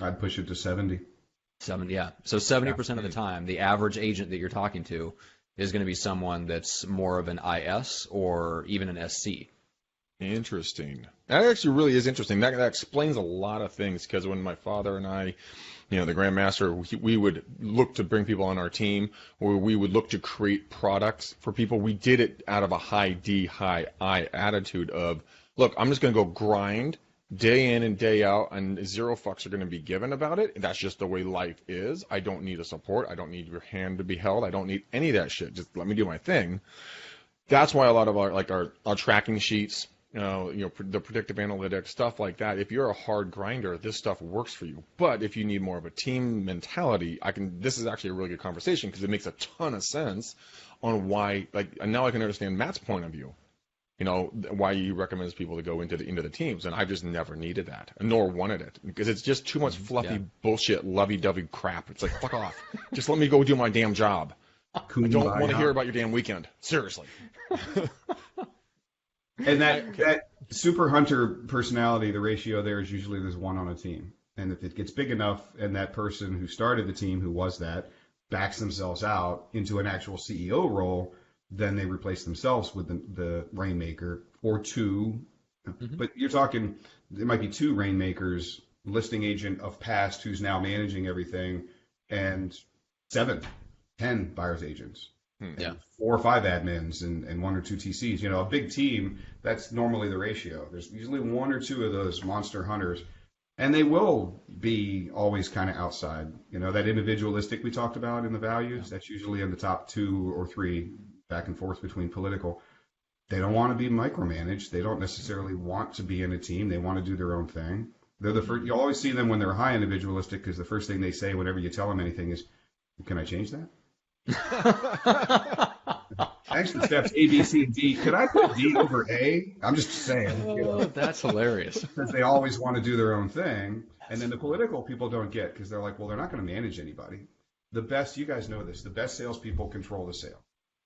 I'd push it to 70. 70, yeah. So 70% of the time, the average agent that you're talking to is going to be someone that's more of an IS or even an SC. Interesting. That actually really is interesting. That explains a lot of things, because when my father and I, the Grandmaster, we would look to bring people on our team, or we would look to create products for people. We did it out of a high D, high I attitude of, look, I'm just going to go grind day in and day out, and 0 fucks are going to be given about it. That's just the way life is. I don't need a support. I don't need your hand to be held. I don't need any of that shit. Just let me do my thing. That's why a lot of our tracking sheets, the predictive analytics, stuff like that. If you're a hard grinder, this stuff works for you. But if you need more of a team mentality, this is actually a really good conversation, because it makes a ton of sense on why, and now I can understand Matt's point of view. Why he recommends people to go into the teams, and I've just never needed that, nor wanted it, because it's just too much fluffy bullshit, lovey-dovey crap. It's like, fuck off. Just let me go do my damn job. I don't want to hear about your damn weekend. Seriously. And that super hunter personality, the ratio there is usually there's 1 on a team. And if it gets big enough and that person who started the team, who was that, backs themselves out into an actual CEO role, then they replace themselves with the rainmaker or two. But you're talking, there might be two rainmakers, listing agent of past who's now managing everything, and 7, 10 buyer's agents. Yeah. 4 or 5 admins and 1 or 2 TCs. A big team, that's normally the ratio. There's usually 1 or 2 of those monster hunters, and they will be always kind of outside. That individualistic we talked about in the values, that's usually in the top 2 or 3, back and forth between political. They don't want to be micromanaged. They don't necessarily want to be in a team. They want to do their own thing. They're the first. You'll always see them when they're high individualistic, because the first thing they say whenever you tell them anything is, "Can I change that?" Action steps A, B, C, and D. Could I put D over A? I'm just saying. Oh, that's hilarious. Because they always want to do their own thing. And then the political people don't get, because they're like, well, they're not going to manage anybody. The best, you guys know this, the best salespeople control the sale.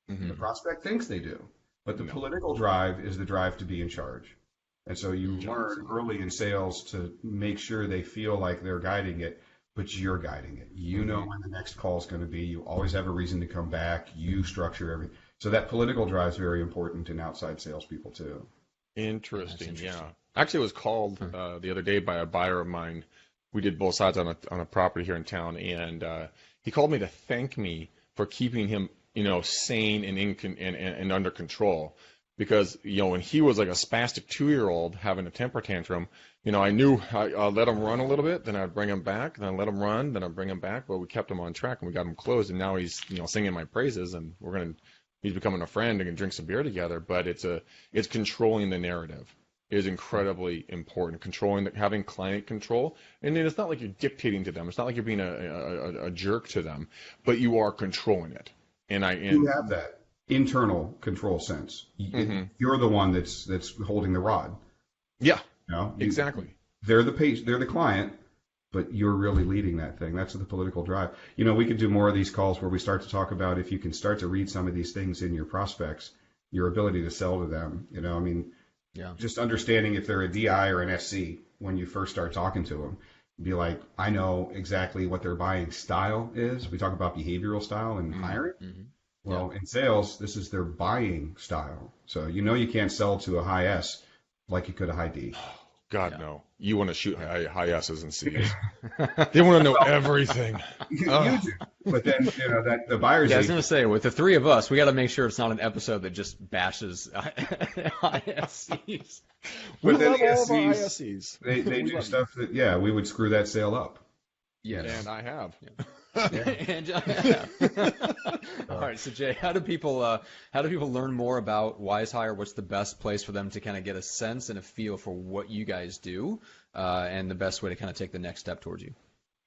The prospect thinks they do. But the political drive is the drive to be in charge. And so you learn early in sales to make sure they feel like they're guiding it, but you're guiding it. You know when the next call is going to be. You always have a reason to come back. You structure everything. So that political drive is very important in outside salespeople too. Interesting. Yeah. Actually, I was called the other day by a buyer of mine. We did both sides on a property here in town, and he called me to thank me for keeping him, sane and under control. Because, when he was like a spastic 2-year-old having a temper tantrum, I knew I'd let him run a little bit, then I'd bring him back, then I'd let him run, then I'd bring him back. But we kept him on track, and we got him closed, and now he's, singing my praises, and he's becoming a friend and can drink some beer together. But it's controlling the narrative is incredibly important. Having client control, and then it's not like you're dictating to them. It's not like you're being a jerk to them, but you are controlling it. And you have that internal control sense. You're the one that's holding the rod. Yeah. Exactly. They're the client, but you're really leading that thing. That's the political drive. We could do more of these calls where we start to talk about, if you can start to read some of these things in your prospects, your ability to sell to them. Just understanding if they're a DI or an SC when you first start talking to them. Be like, I know exactly what their buying style is. We talk about behavioral style and hiring. Well, in sales, this is their buying style. So you can't sell to a high S like you could a high D. God, no. You want to shoot high S's and C's. They want to know everything. You do. But then, that the buyer's I was going to say, with the 3 of us, we got to make sure it's not an episode that just bashes ISCs. We then love the all of our SCs, ISCs. They do stuff that, we would screw that sale up. Yes. And I have. All right, so Jay, how do people learn more about Wise Hire? What's the best place for them to kind of get a sense and a feel for what you guys do, and the best way to kind of take the next step towards you?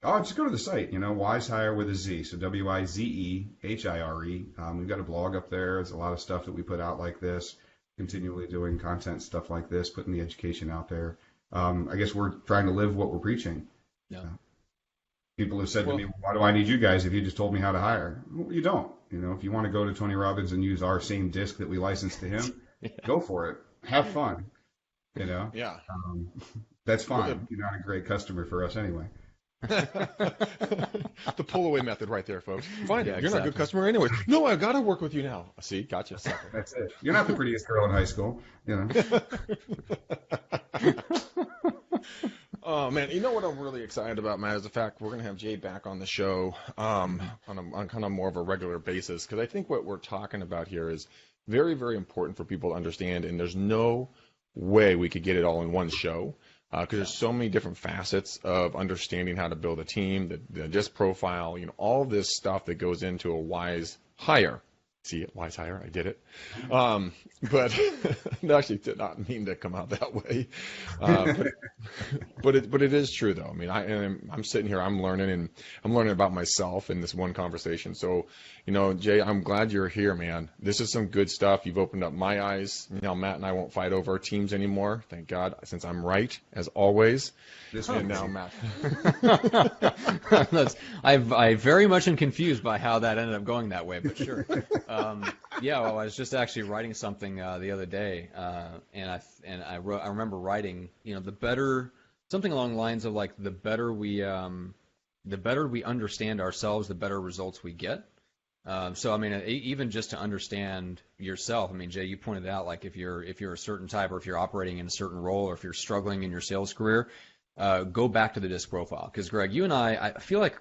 Oh, just go to the site, Wise Hire with a Z, so WIZEHIRE. We've got a blog up there. There's a lot of stuff that we put out like this, continually doing content stuff like this, putting the education out there. I guess we're trying to live what we're preaching. Yeah. People have said to me, why do I need you guys if you just told me how to hire? Well, you don't. If you want to go to Tony Robbins and use our same disc that we license to him, go for it. Have fun. Yeah. That's fine. You're not a great customer for us anyway. The pull-away method right there, folks. Fine. Yeah, You're not a good customer anyway. No, I've got to work with you now. See? Gotcha. That's it. You're not the prettiest girl in high school. Oh, man. You know what I'm really excited about, Matt, is the fact we're going to have Jay back on the show on kind of more of a regular basis, because I think what we're talking about here is very, very important for people to understand, and there's no way we could get it all in one show, because there's so many different facets of understanding how to build a team, the DISC profile, all this stuff that goes into a Wise Hire. See it, Wise Hire, I did it. But it actually did not mean to come out that way. But it is true, though. I mean, I'm sitting here, I'm learning about myself in this one conversation. So, Jay, I'm glad you're here, man. This is some good stuff. You've opened up my eyes. Matt and I won't fight over our teams anymore. Thank God, since I'm right, as always. And now Matt. I very much am confused by how that ended up going that way, but sure. I was just actually writing something the other day, and I remember writing, the better, something along the lines of like the better we understand ourselves, the better results we get. So I mean, even just to understand yourself, I mean, Jay, you pointed out like if you're a certain type, or if you're operating in a certain role, or if you're struggling in your sales career, go back to the disc profile. Because Greg, you and I feel like,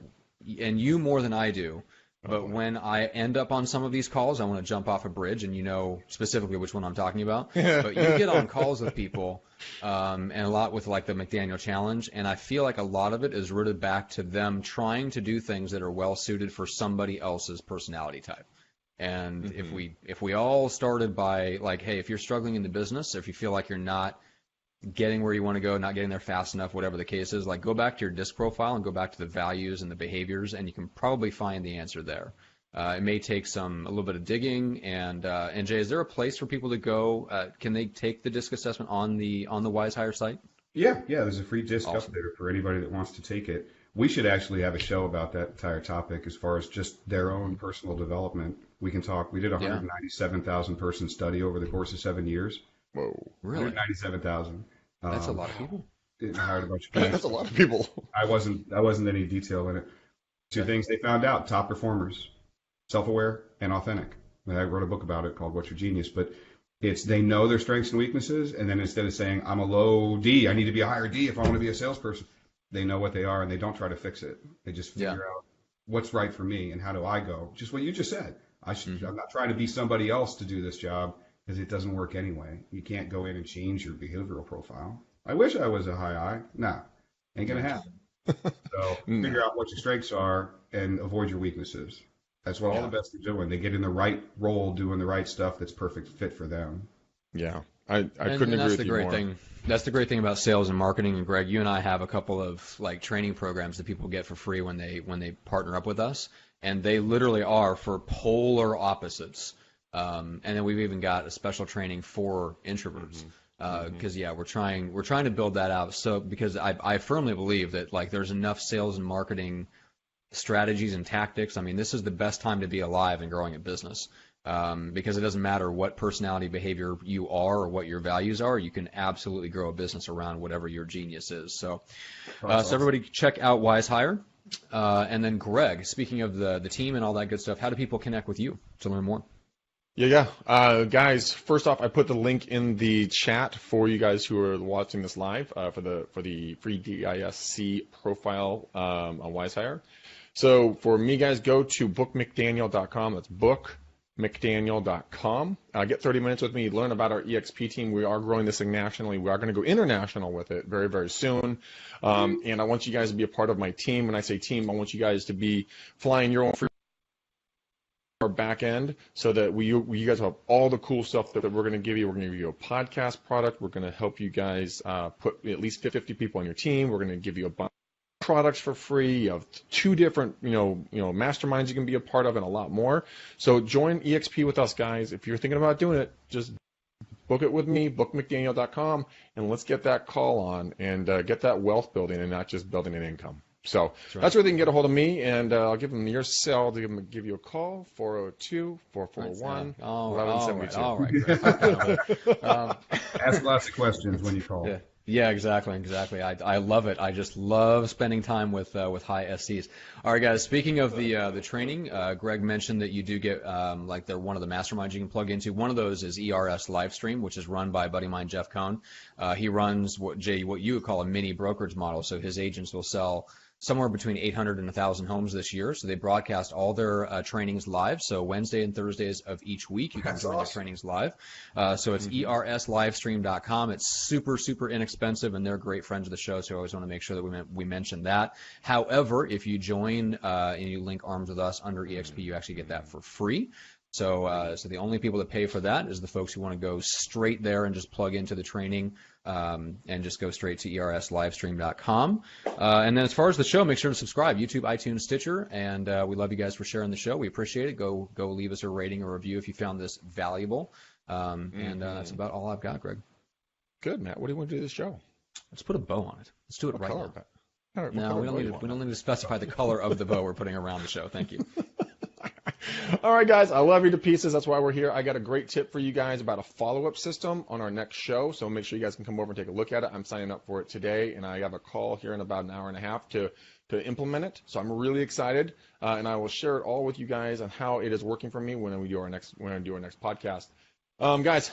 and you more than I do, but when I end up on some of these calls, I want to jump off a bridge, and you know specifically which one I'm talking about. But you get on calls with people, and a lot with like the McDaniel Challenge, and I feel like a lot of it is rooted back to them trying to do things that are well suited for somebody else's personality type. And if we all started by like, hey, if you're struggling in the business, if you feel like you're not getting where you want to go, not getting there fast enough, whatever the case is, like go back to your disc profile and go back to the values and the behaviors, and you can probably find the answer there. It may take a little bit of digging, and Jay, is there a place for people to go? Can they take the disc assessment on the Wise Hire site? Yeah, there's a free disc up there for anybody that wants to take it. We should actually have a show about that entire topic as far as just their own personal development. We can talk. We did a 197,000 person study over the course of 7 years. Whoa. Really? 197,000. That's a lot of people. Hired a bunch of people. That's a lot of people. I wasn't any detail in it. Two things they found out: top performers, self-aware and authentic. I wrote a book about it called What's Your Genius, but they know their strengths and weaknesses, and then instead of saying I'm a low D, I need to be a higher D if I want to be a salesperson, they know what they are and they don't try to fix it. They just figure out what's right for me and how do I go. Just what you just said. I'm not trying to be somebody else to do this job, because it doesn't work anyway. You can't go in and change your behavioral profile. I wish I was a high I. Nah, ain't going to happen. So figure out what your strengths are and avoid your weaknesses. That's what all the best are doing. They get in the right role, doing the right stuff that's perfect fit for them. Yeah, I couldn't agree with you more. That's the great thing about sales and marketing. And Greg, you and I have a couple of like training programs that people get for free when they partner up with us, and they literally are for polar opposites. And then we've even got a special training for introverts, because we're trying to build that out. So because I firmly believe that like there's enough sales and marketing strategies and tactics. I mean, this is the best time to be alive and growing a business, because it doesn't matter what personality behavior you are or what your values are. You can absolutely grow a business around whatever your genius is. So, so everybody check out Wise Hire. And then Greg, speaking of the team and all that good stuff, how do people connect with you to learn more? Guys, first off, I put the link in the chat for you guys who are watching this live for the free DISC profile on WiseHire. So for me, guys, go to bookmcdaniel.com. That's bookmcdaniel.com. Get 30 minutes with me. Learn about our EXP team. We are growing this thing nationally. We are going to go international with it very, very soon. And I want you guys to be a part of my team. When I say team, I want you guys to be flying your own free our back end, so that you guys have all the cool stuff that we're going to give you. We're going to give you a podcast product. We're going to help you guys put at least 50 people on your team. We're going to give you a bunch of products for free. You have 2 different masterminds you can be a part of, and a lot more. So join EXP with us, guys. If you're thinking about doing it, just book it with me, bookmcdaniel.com, and let's get that call on and get that wealth building and not just building an income. So that's where they can get a hold of me, and I'll give them your cell to give you a call, 402-441-1172. All right. Ask lots of questions when you call. Yeah, exactly. I love it. I just love spending time with high SCs. All right, guys. Speaking of the training, Greg mentioned that you do get they're one of the masterminds you can plug into. One of those is ERS Livestream, which is run by a buddy of mine, Jeff Cohn. He runs what you would call a mini brokerage model. So his agents will sell somewhere between 800 and 1,000 homes this year. So they broadcast all their trainings live. So Wednesday and Thursdays of each week, you can join their trainings live. So it's erslivestream.com. It's super, super inexpensive, and they're great friends of the show, so I always want to make sure that we mention that. However, if you join and you link arms with us under EXP, you actually get that for free. So the only people that pay for that is the folks who want to go straight there and just plug into the training and just go straight to erslivestream.com. And then as far as the show, make sure to subscribe, YouTube, iTunes, Stitcher, and we love you guys for sharing the show. We appreciate it. Go leave us a rating or review if you found this valuable. And that's about all I've got, Greg. Good, Matt. What do you want to do to this show? Let's put a bow on it. Let's do it right now. Right, no, we don't need to specify the color of the bow we're putting around the show. Thank you. All right, guys, I love you to pieces. That's why we're here. I got a great tip for you guys about a follow-up system on our next show, so make sure you guys can come over and take a look at it. I'm signing up for it today, and I have a call here in about an hour and a half to implement it. So I'm really excited, and I will share it all with you guys on how it is working for me when we do our next podcast. Guys,